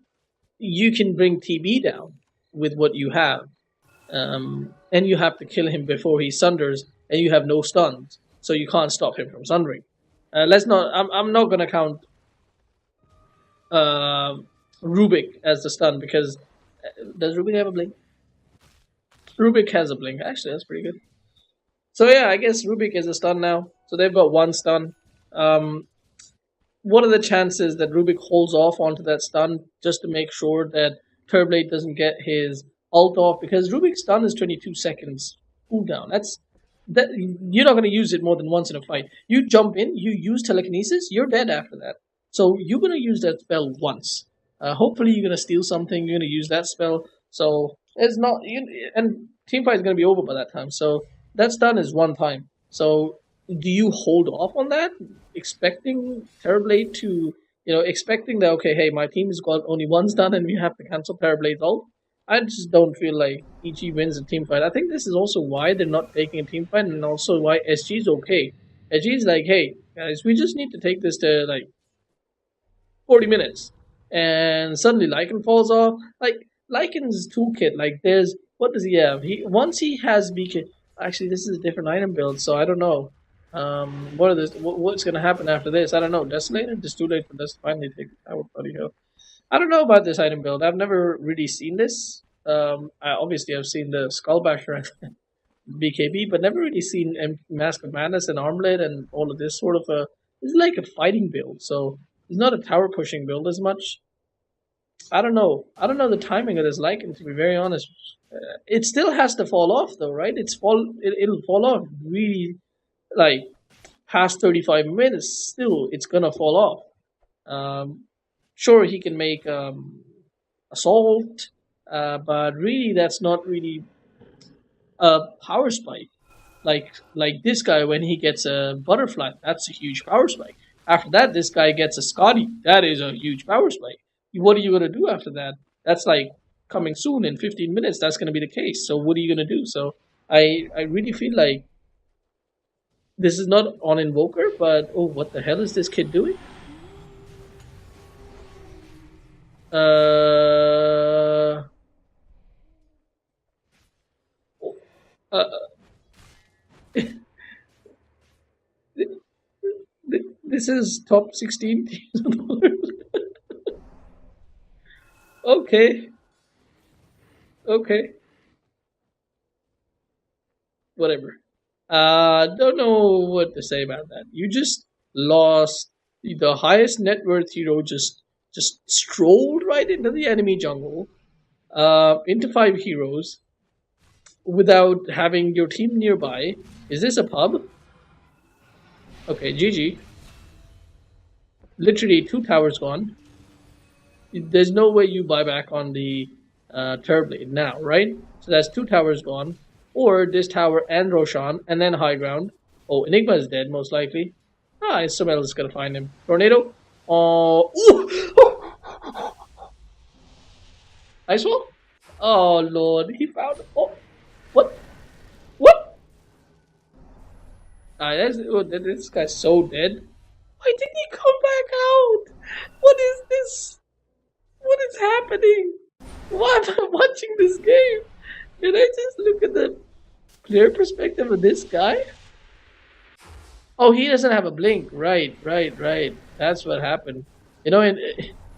you can bring TB down with what you have. And you have to kill him before he sunders, and you have no stuns, so you can't stop him from sundering. Let's not. I'm not gonna count Rubik as the stun because does Rubik have a blink? Rubik has a blink. Actually, that's pretty good. So yeah, I guess Rubik is a stun now. So they've got one stun. What are the chances that Rubik holds off onto that stun just to make sure that Turblade doesn't get his ult off? Because Rubik's stun is 22 seconds cooldown. That you're not going to use it more than once in a fight. You jump in, you use telekinesis, you're dead after that. So you're going to use that spell once. Hopefully you're going to steal something, you're going to use that spell. So it's not, and teamfight is going to be over by that time. So that stun is one time. So do you hold off on that, expecting Terrorblade to, expecting that, okay, hey, my team has got only one stun and we have to cancel Terrorblade's ult? I just don't feel like EG wins a team fight. I think this is also why they're not taking a team fight, and also why SG is okay. SG is like, hey, guys, we just need to take this to, 40 minutes. And suddenly Lycan falls off. Lycan's toolkit, what does he have? Once he has BK... Actually, this is a different item build, so I don't know. What's going to happen after this? I don't know. Desolated? It's too late for this to finally take the tower, bloody hell. I don't know about this item build. I've never really seen this. Obviously, I've seen the Skullbasher and BKB, but never really seen Mask of Madness and Armlet and all of this sort of a... It's like a fighting build, so it's not a tower pushing build as much. I don't know. I don't know the timing of this Lycan, to be very honest. It still has to fall off, though, right? It'll fall off really, past 35 minutes. Still, it's gonna fall off. Sure, he can make assault, but really, that's not really a power spike. like this guy when he gets a butterfly, that's a huge power spike. After that, this guy gets a Scotty, that is a huge power spike. What are you gonna do after that? That's like coming soon in 15 minutes. That's gonna be the case. So what are you gonna do? So I really feel like this is not on Invoker, but oh, what the hell is this kid doing? Uh, uh this is top 16 teams in the world. Okay, okay, whatever. Don't know what to say about that. You just lost the highest net worth hero. Just strolled right into the enemy jungle, into 5 heroes without having your team nearby. Is this a pub? Okay, GG. Literally 2 towers gone. There's no way you buy back on the Turblade now, right? So that's 2 towers gone. Or this tower and Roshan, and then high ground. Oh, Enigma is dead, most likely. Ah, Sumail is gonna find him. Tornado. Oh, Ice wall. Oh lord, he found. Oh, what? What? Ah, this guy's so dead. Why didn't he come back out? What is this? What is happening? Why am I watching this game? Can I just look at the player perspective of this guy? Oh, he doesn't have a blink. Right. That's what happened. You know, and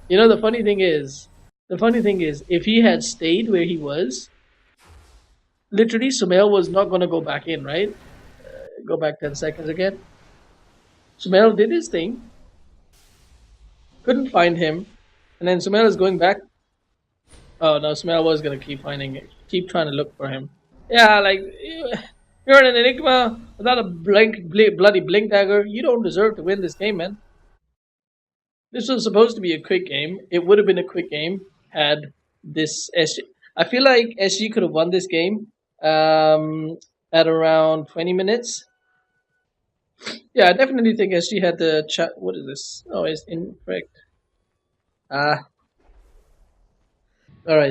you know the funny thing is, if he had stayed where he was, literally Sumail was not gonna go back in, right? Go back 10 seconds again. Sumail did his thing, couldn't find him, and then Sumail is going back. Oh no, Sumail was gonna keep finding it, keep trying to look for him. Yeah, like you're an Enigma without a bloody blink dagger. You don't deserve to win this game, man. This was supposed to be a quick game. It would have been a quick game had this SG. I feel like SG could have won this game at around 20 minutes. Yeah, I definitely think SG had the chat. What is this? Oh, it's incorrect. Alright,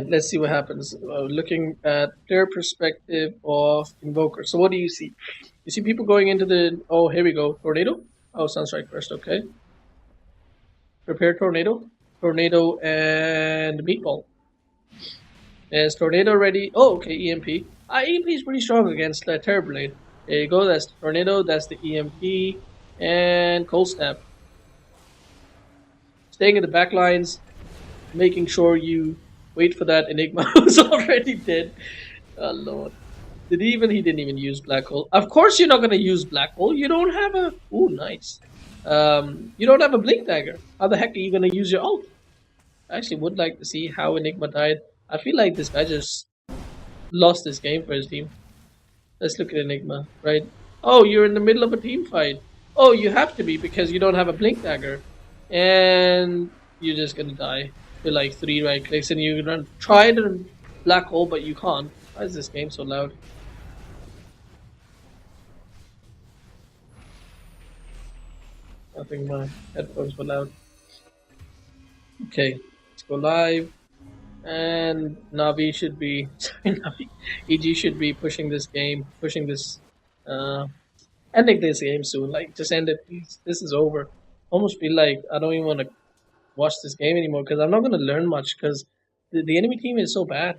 let's see what happens. Looking at their perspective of Invoker. So what do you see? You see people going into the... Oh, here we go. Tornado? Oh, Sunstrike first, okay. Prepare Tornado. Tornado and Meatball. Is Tornado ready? Oh, okay, EMP. EMP is pretty strong against Terrorblade. There you go, that's the Tornado, that's the EMP, and Cold Snap. Staying in the back lines, making sure you wait for that Enigma who's already dead. Oh lord. He didn't even use Black Hole. Of course you're not gonna use Black Hole. You don't have a... Ooh, nice. You don't have a Blink Dagger. How the heck are you gonna use your ult? I actually would like to see how Enigma died. I feel like this guy just lost this game for his team. Let's look at Enigma, right? Oh, you're in the middle of a team fight. Oh, you have to be because you don't have a Blink Dagger. And you're just gonna die. With like 3 right clicks and you're gonna try to Black Hole but you can't. Why is this game so loud? I think my headphones were loud. Okay, let's go live. And Navi should be, sorry, Navi, EG should be pushing this game, ending this game soon. Like, just end it, please. This is over. Almost feel like I don't even want to watch this game anymore because I'm not going to learn much because the enemy team is so bad.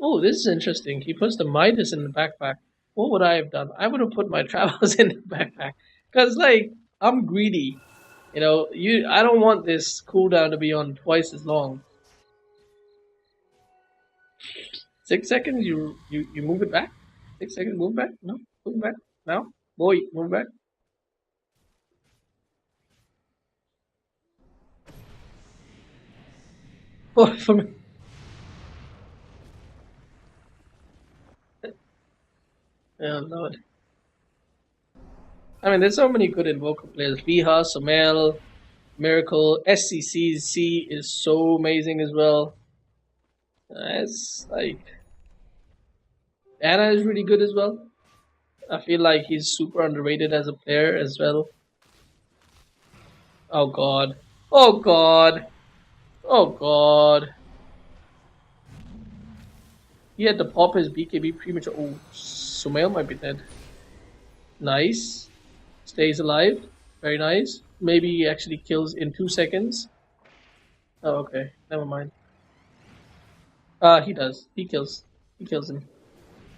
Oh, this is interesting. He puts the Midas in the backpack. What would I have done? I would have put my travels in the backpack because, like, I'm greedy. You know, I don't want this cooldown to be on twice as long. 6 seconds, you move it back. 6 seconds, move back. No, move back now. Boy, move back. Oh, for me. Oh lord. I mean, there's so many good Invoker players. Viha, Sumail, Miracle, SCC is so amazing as well. It's like... Anna is really good as well. I feel like he's super underrated as a player as well. Oh god. Oh god. Oh god. He had to pop his BKB premature. Oh, Sumail might be dead. Nice. Stays alive. Very nice. Maybe he actually kills in 2 seconds. Oh, okay. Never mind. He does. He kills. He kills him.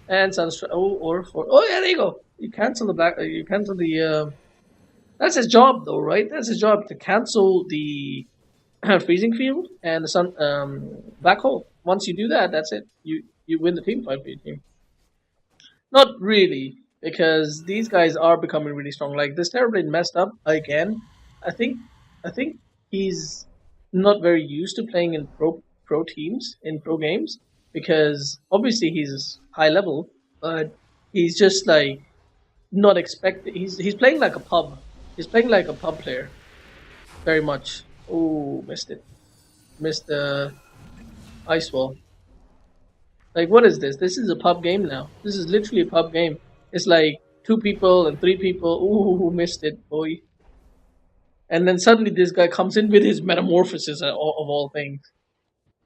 And Sunstrike. Oh, or 4. Oh, yeah, there you go. You cancel the black. You cancel the. That's his job, though, right? That's his job to cancel the freezing field and the sun black hole. Once you do that, that's it. You win the team fight for your team. Not really, because these guys are becoming really strong. Like this Terrorblade messed up again. I think he's not very used to playing in pro teams in pro games because obviously he's high level, but he's just like not expected. He's playing like a pub. He's playing like a pub player, very much. Oh, missed it. Missed the ice wall. Like, what is this? This is a pub game now. This is literally a pub game. It's like 2 people and 3 people. Ooh, missed it, boy. And then suddenly this guy comes in with his metamorphosis of all things.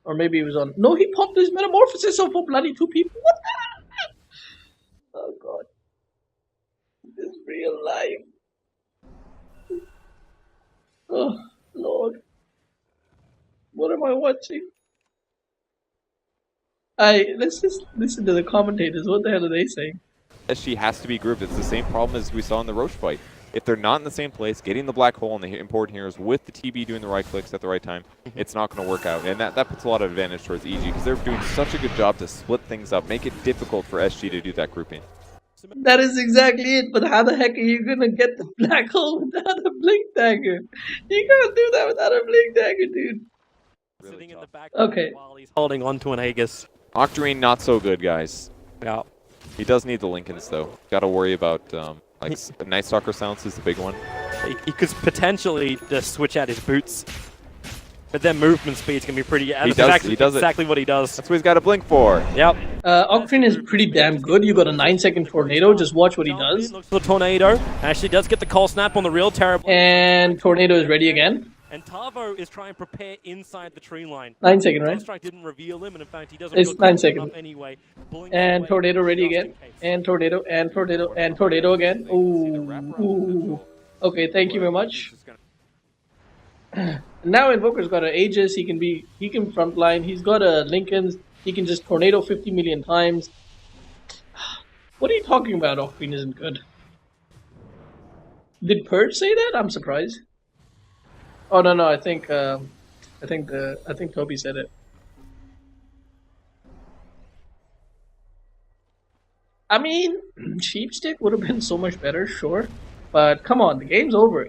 Or maybe he was on. No, he popped his metamorphosis of bloody 2 people. What the? Oh, God. This is real life. Oh, Lord. What am I watching? Let's just listen to the commentators. What the hell are they saying? SG has to be grouped. It's the same problem as we saw in the Roche fight. If they're not in the same place, getting the black hole and the important heroes with the TB doing the right clicks at the right time, it's not going to work out. And that puts a lot of advantage towards EG because they're doing such a good job to split things up, make it difficult for SG to do that grouping. That is exactly it, but how the heck are you going to get the black hole without a blink dagger? You can't do that without a blink dagger, dude. Really Sitting in the back Okay. while he's holding on to an Aegis. Octarine, not so good, guys. Yeah. He does need the Lincolns, though. Got to worry about, like, Night Stalker silence is the big one. He could potentially just switch out his boots. But their movement speed's going to be pretty... He does exactly what he does. That's what he's got to blink for. Yep. Octarine is pretty damn good. You got a 9-second tornado. Just watch what he does. Looks for the tornado. Actually does get the call snap on the real terrible. And tornado is ready again. And Tavo is trying to prepare inside the tree line. 9 second, right? Strike didn't reveal him, and in fact he doesn't. It's feel 9 confident second. enough anyway. And tornado ready again. And tornado and tornado and tornado again. Ooh. Okay, thank you very much. Now Invoker's got an Aegis. He can frontline. He's got a Lincoln's. He can just tornado 50 million times. What are you talking about? Octarine isn't good. Did Purge say that? I'm surprised. Oh no, I think Toby said it. I mean, Sheepstick would have been so much better, sure, but come on, the game's over.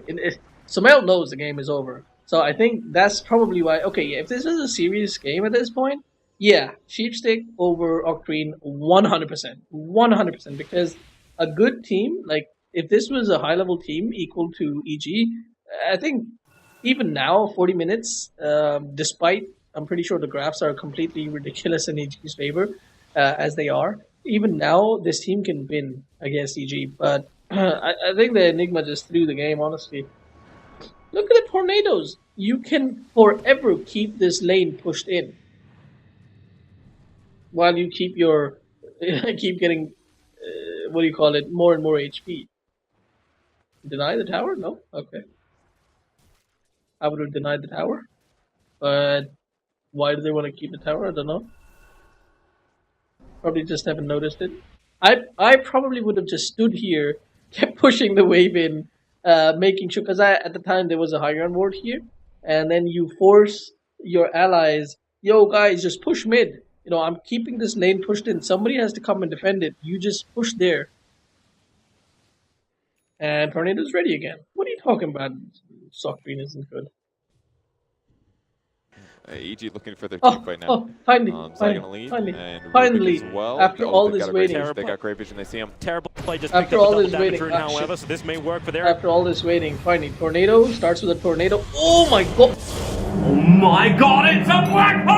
Sumail knows the game is over, so I think that's probably why. Okay, if this is a serious game at this point, yeah, Sheepstick over Octarine 100%, because a good team, like if this was a high-level team equal to EG, I think. Even now, 40 minutes, despite, I'm pretty sure the graphs are completely ridiculous in EG's favor, as they are. Even now, this team can win against EG, but I think the Enigma just threw the game, honestly. Look at the tornadoes. You can forever keep this lane pushed in. While you keep keep getting, more and more HP. Deny the tower? No? Okay. I would have denied the tower, but why do they want to keep the tower? I don't know. Probably just haven't noticed it. I probably would have just stood here, kept pushing the wave in, making sure, because at the time there was a high ground ward here, and then you force your allies, yo guys, just push mid. You know, I'm keeping this lane pushed in. Somebody has to come and defend it. You just push there. And Tornado's ready again. What are you talking about? Octarine isn't good. EG looking for their team right now. Oh, finally, finally, as well. After all this waiting. They got great vision, they see him. Terrible play just After picked up all a this double waiting, damage rune, however, so this may work for their... After all this waiting, finally, Tornado starts with a tornado. Oh my god! Oh my god, it's a black hole!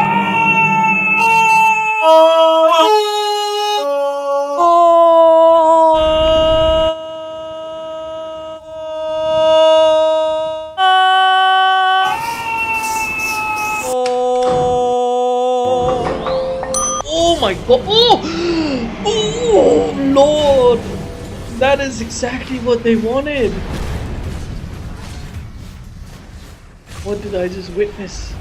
Oh! Oh, Lord! That is exactly what they wanted. What did I just witness?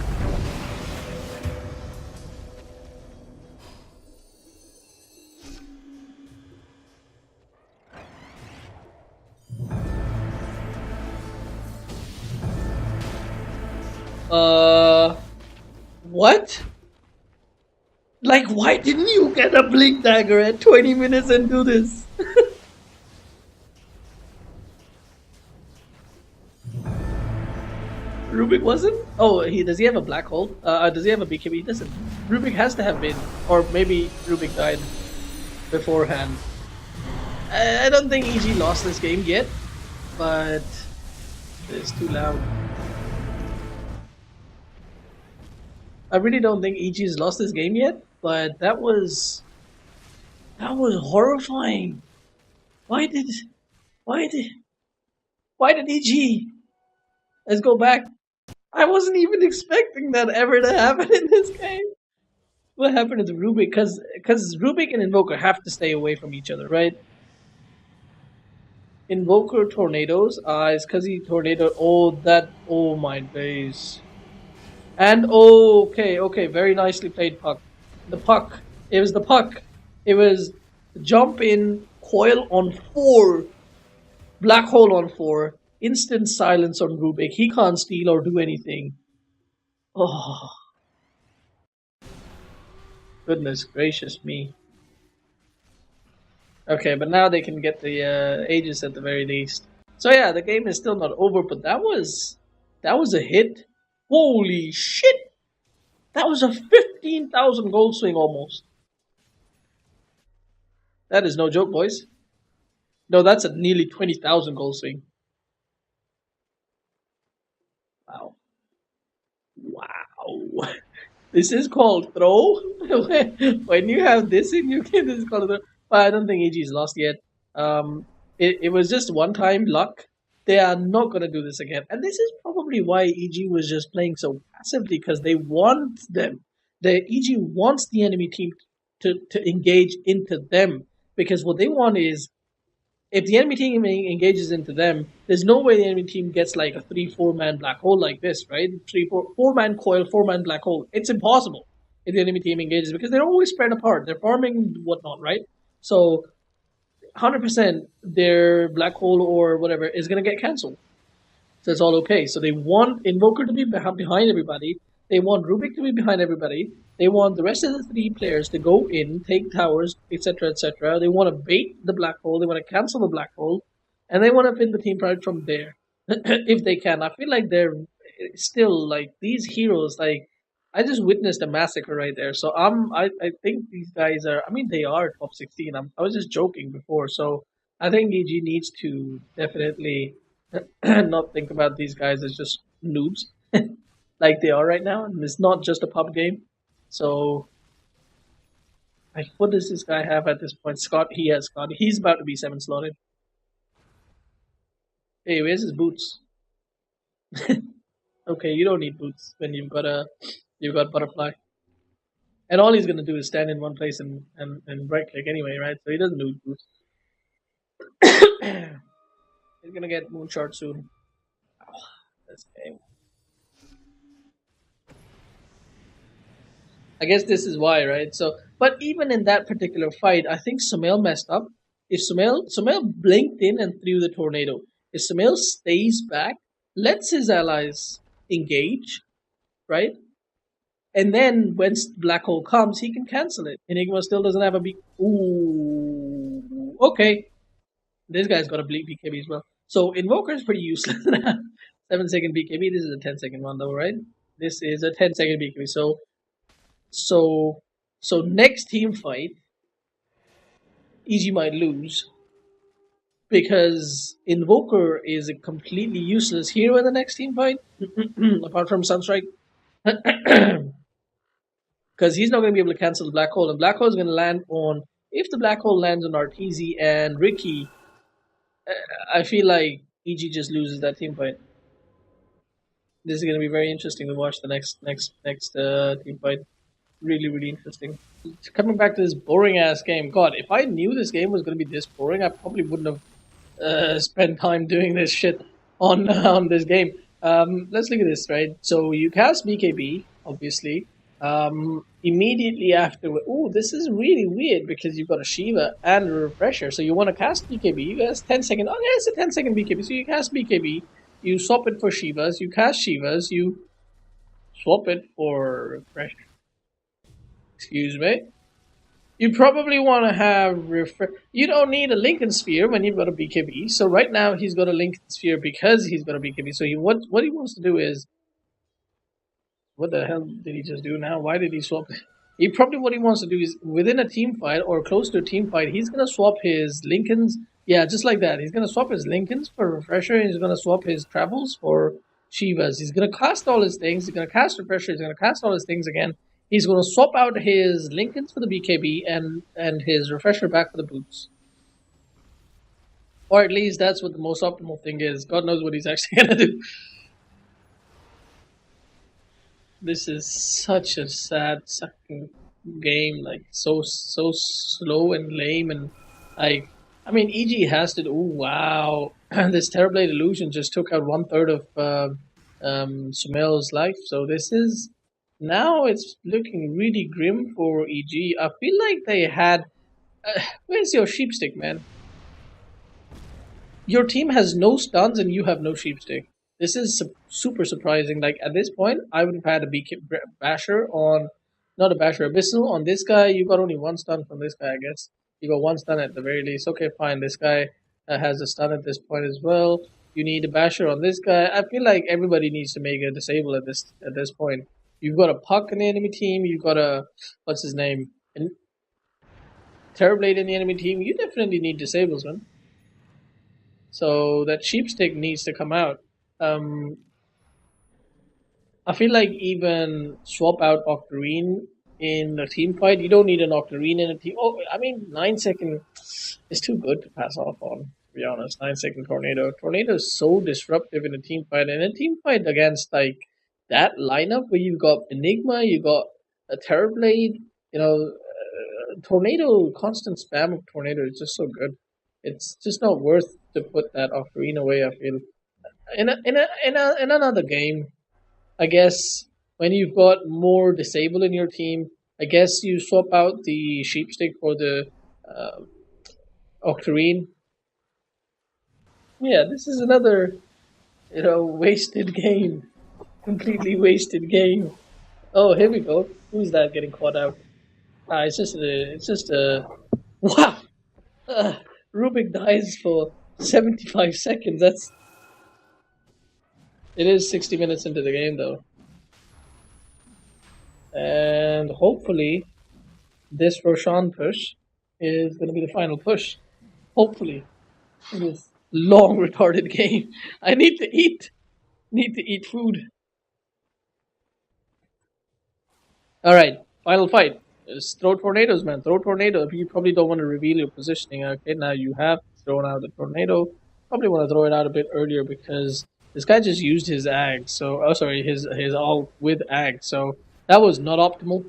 What? Like, why didn't you get a blink dagger at 20 minutes and do this? Rubik wasn't? Oh, does he have a black hole? Does he have a BKB? He doesn't. Rubik has to have been, or maybe Rubik died beforehand. I don't think EG lost this game yet, but it's too loud. I really don't think EG's lost this game yet, but that was horrifying. Why did EG? Let's go back. I wasn't even expecting that ever to happen in this game. What happened to Rubik? Because Rubik and Invoker have to stay away from each other, right? Invoker tornadoes. It's because he tornado. Oh my days. And okay, very nicely played, Puck. The Puck. It was the Puck. It was jump in, coil on 4, black hole on 4, instant silence on Rubik. He can't steal or do anything. Oh, goodness gracious me. Okay, but now they can get the Aegis at the very least. So yeah, the game is still not over, but that was a hit. Holy shit! That was a 15,000 gold swing almost. That is no joke, boys. No, that's a nearly 20,000 gold swing. Wow. Wow. This is called throw. When you have this in your kid, this is called a throw. But I don't think AG's lost yet. It was just one time luck. They are not going to do this again. And this is probably why EG was just playing so passively, because they want them. The EG wants the enemy team to engage into them. Because what they want is, if the enemy team engages into them, there's no way the enemy team gets like a 3-4 man black hole like this, right? 4 man coil, 4 man black hole. It's impossible if the enemy team engages, because they're always spread apart. They're farming whatnot, right? So 100% their black hole or whatever is going to get cancelled. So it's all okay. So they want Invoker to be behind everybody. They want Rubik to be behind everybody. They want the rest of the 3 players to go in, take towers, etc., etc. They want to bait the black hole. They want to cancel the black hole. And they want to pin the team fight from there. If they can. I feel like they're still, like, these heroes, like, I just witnessed a massacre right there. So I think these guys are, I mean, they are top 16. I was just joking before. So I think EG needs to definitely not think about these guys as just noobs like they are right now. And it's not just a pub game. So, like, what does this guy have at this point? Scott, he has Scott. He's about to be 7 slotted. Hey, where's his boots? Okay, you don't need boots when you've got butterfly. And all he's gonna do is stand in one place and right click anyway, right? So he doesn't need boots. He's gonna get moonshot soon. Oh, this game. I guess this is why, right? So, but even in that particular fight, I think Sumail messed up. If Sumail blinked in and threw the tornado. If Sumail stays back, lets his allies engage, right? And then when Black Hole comes, he can cancel it. Enigma still doesn't have a B. Ooh, okay. This guy's got a BKB as well. So Invoker is pretty useless. 7-second BKB. This is a 10-second one though, right? This is a 10-second BKB. So next team fight, EG might lose because Invoker is a completely useless hero in the next team fight, apart from Sunstrike, because he's not going to be able to cancel the Black Hole, and Black Hole is going to land on. If the Black Hole lands on Arteezy and Ricky, I feel like EG just loses that team fight. This is going to be very interesting to watch the next team fight. Really, really interesting. coming back to this boring ass game. God, if I knew this game was going to be this boring, I probably wouldn't have spent time doing this shit on on this game. Let's look at this, right? So you cast BKB, obviously. Immediately after, oh, this is really weird because you've got a Shiva and a refresher. So you want to cast BKB. You cast 10-second. Oh, yeah, it's a 10-second BKB. So you cast BKB. You swap it for Shivas. You cast Shivas. You swap it for refresher. Excuse me. You probably want to have you don't need a Lincoln Sphere when you've got a BKB. So right now he's got a Lincoln Sphere because he's got a BKB. So what he wants to do is, what the hell did he just do now? Why did he swap? He probably what he wants to do is within a team fight or close to a team fight, he's gonna swap his Lincolns. Yeah, just like that. He's gonna swap his Lincolns for refresher. And he's gonna swap his travels for Shivas. He's gonna cast all his things. He's gonna cast refresher. He's gonna cast all his things again. He's going to swap out his Lincolns for the BKB and his refresher back for the boots. Or at least that's what the most optimal thing is. God knows what he's actually going to do. This is such a sad sucking game. Like, so slow and lame. And I mean, EG has to do... Oh, wow. This Terrorblade Illusion just took out 1/3 of Sumail's life. So this is... Now it's looking really grim for EG. I feel like they had... where's your sheepstick, man? Your team has no stuns and you have no sheepstick. This is super surprising. Like, at this point, I would have had a BK Basher on... Not a Basher, Abyssal. On this guy, you got only one stun from this guy, I guess. You got one stun at the very least. Okay, fine. This guy has a stun at this point as well. You need a Basher on this guy. I feel like everybody needs to make a disable at this point. You've got a Puck in the enemy team. You've got a... What's his name? Terrorblade in the enemy team. You definitely need disables, man. So that sheepstick needs to come out. I feel like even swap out Octarine in a team fight. You don't need an Octarine in a team. Oh, I mean, 9-second is too good to pass off on, to be honest. 9-second Tornado. Tornado is so disruptive in a team fight. And a team fight against, like, that lineup where you've got Enigma, you got a Terrorblade, Tornado, constant spam of Tornado is just so good. It's just not worth to put that Octarine away, I feel. In another game, I guess, when you've got more disable in your team, I guess you swap out the sheepstick for the Octarine. Yeah, this is another, wasted game. Completely wasted game. Oh, here we go. Who's that getting caught out? It's just a wow. Rubik dies for 75 seconds. It is 60 minutes into the game though, and hopefully this Roshan push is going to be the final push. Hopefully, in this long retarded game. I need to eat. Need to eat food. Alright, final fight. Just throw tornadoes, man. Throw tornado. You probably don't want to reveal your positioning. Okay, now you have thrown out the tornado. Probably want to throw it out a bit earlier because this guy just used his ag. So, his ult with ag. So that was not optimal.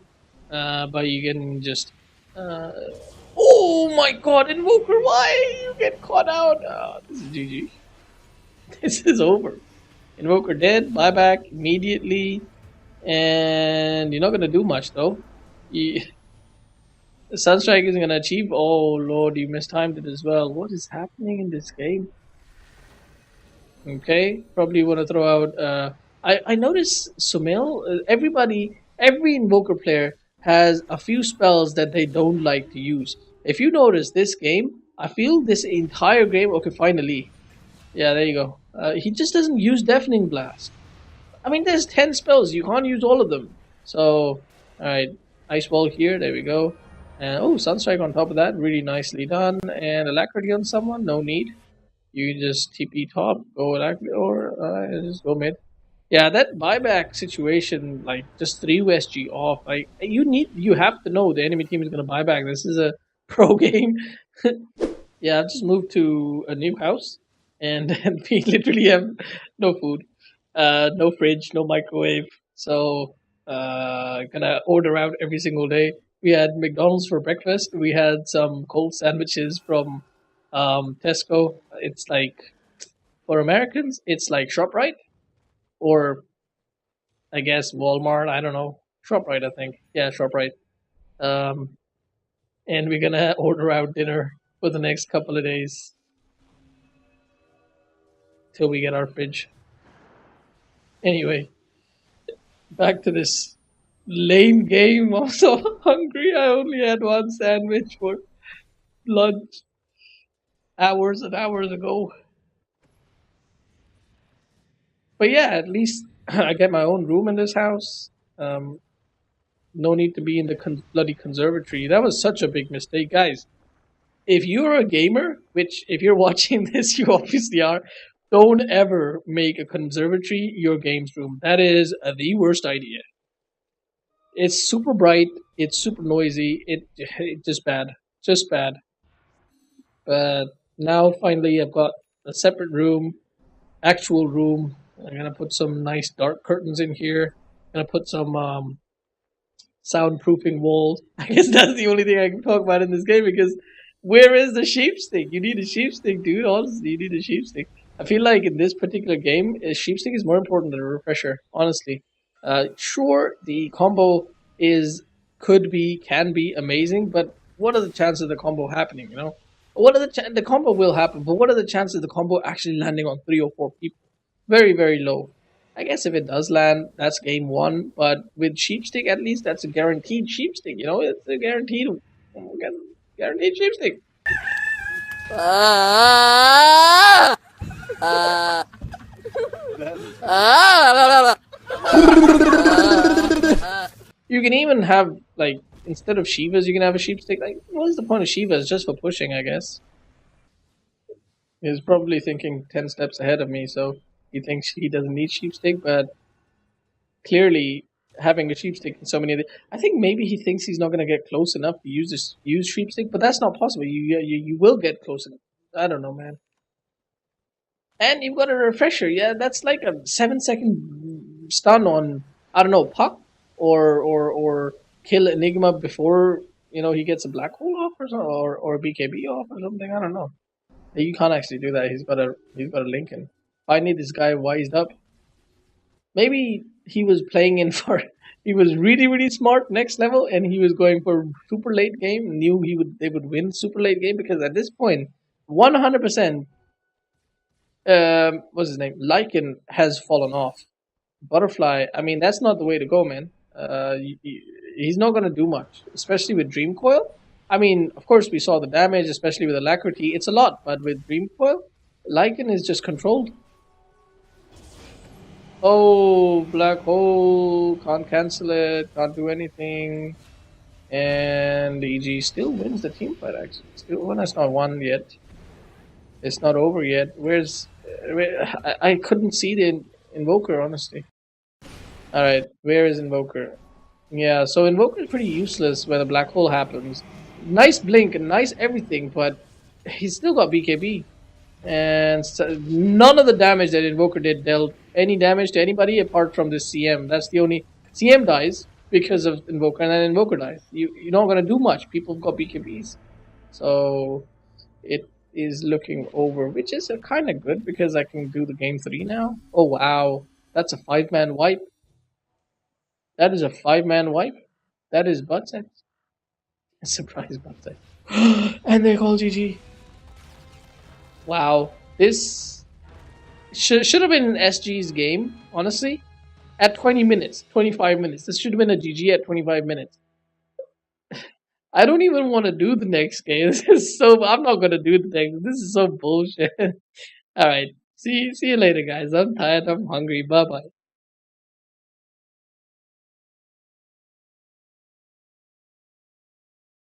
But you can just. Oh my God, Invoker! Why you get caught out? This is GG. This is over. Invoker dead. Buyback immediately. And you're not going to do much though. The Sunstrike isn't going to achieve. Oh lord, you mistimed it as well. What is happening in this game? Okay, probably want to throw out. I noticed Sumail. Every Invoker player has a few spells that they don't like to use. If you notice this game, I feel this entire game. Okay, finally. Yeah, there you go. He just doesn't use Deafening Blast. I mean, there's 10 spells. You can't use all of them. So, alright. Ice Ball here. There we go. And, oh, Sunstrike on top of that. Really nicely done. And Alacrity on someone. No need. You just TP top. Go Alacrity or just go mid. Yeah, that buyback situation, like, just 3 SG off. Like, you have to know the enemy team is going to buy back. This is a pro game. Yeah, I've just moved to a new house. And we literally have no food. No fridge, no microwave. So, gonna order out every single day. We had McDonald's for breakfast. We had some cold sandwiches from Tesco. It's like, for Americans, it's like ShopRite, or I guess Walmart. I don't know. ShopRite, I think. Yeah, ShopRite. Um, and we're gonna order out dinner for the next couple of days till we get our fridge. Anyway, back to this lame game. I'm so hungry. I only had one sandwich for lunch hours and hours ago. But yeah, at least I get my own room in this house. No need to be in the bloody conservatory. That was such a big mistake, guys. If you're a gamer, which if you're watching this, you obviously are, don't ever make a conservatory your games room. That is the worst idea. It's super bright. It's super noisy. It just bad, just bad. But now finally, I've got a separate room, actual room. I'm gonna put some nice dark curtains in here. I'm gonna put some soundproofing walls. I guess that's the only thing I can talk about in this game because where is the sheep stick? You need a sheep stick, dude. Honestly, you need a sheep stick. I feel like in this particular game, a sheep stick is more important than a refresher. Honestly, sure, the combo can be amazing, but what are the chances of the combo happening? You know, what are the combo will happen, but what are the chances of the combo actually landing on 3 or 4 people? Very, very low. I guess if it does land, that's game one. But with sheepstick, at least that's a guaranteed sheepstick. You know, it's a guaranteed sheepstick. You can even have like instead of Shivas, you can have a sheepstick. Like, what is the point of Shivas? Just for pushing, I guess. He's probably thinking 10 steps ahead of me, so he thinks he doesn't need sheepstick, but clearly having a sheepstick in so many of I think maybe he thinks he's not going to get close enough to use sheepstick, but that's not possible. You will get close enough. I don't know, man. And you've got a refresher. Yeah, that's like a 7-second stun on, I don't know, Puck or kill Enigma before, you know, he gets a black hole off or BKB off or something. I don't know. You can't actually do that. He's got a Lincoln. I need this guy wised up. Maybe he was playing in for. He was really, really smart next level, and he was going for super late game. Knew they would win super late game because at this point, 100%. What's his name? Lycan has fallen off. Butterfly. I mean, that's not the way to go, man. He's not gonna do much, especially with Dream Coil. I mean, of course, we saw the damage, especially with Alacrity. It's a lot, but with Dream Coil, Lycan is just controlled. Oh, Black Hole. Can't cancel it. Can't do anything. And EG still wins the team fight, actually. Still, well, that's not won yet. It's not over yet. I couldn't see the Invoker, honestly. Alright, where is Invoker? Yeah, so Invoker is pretty useless when a black hole happens. Nice blink and nice everything, but he's still got BKB. And so none of the damage that Invoker did dealt any damage to anybody apart from this CM. That's the only... CM dies because of Invoker, and then Invoker dies. You're not going to do much. People have got BKBs. So it is looking over, which is kind of good because I can do the game 3 now. Oh, wow. That's a 5-man wipe. That is a 5-man wipe. That is butt sex. Surprise butt sex. And they call GG. Wow. This should have been SG's game, honestly. At 20 minutes, 25 minutes. This should have been a GG at 25 minutes. I don't even want to do the next game. This is so... I'm not going to do the next. This is so bullshit. Alright. See you later, guys. I'm tired. I'm hungry. Bye-bye.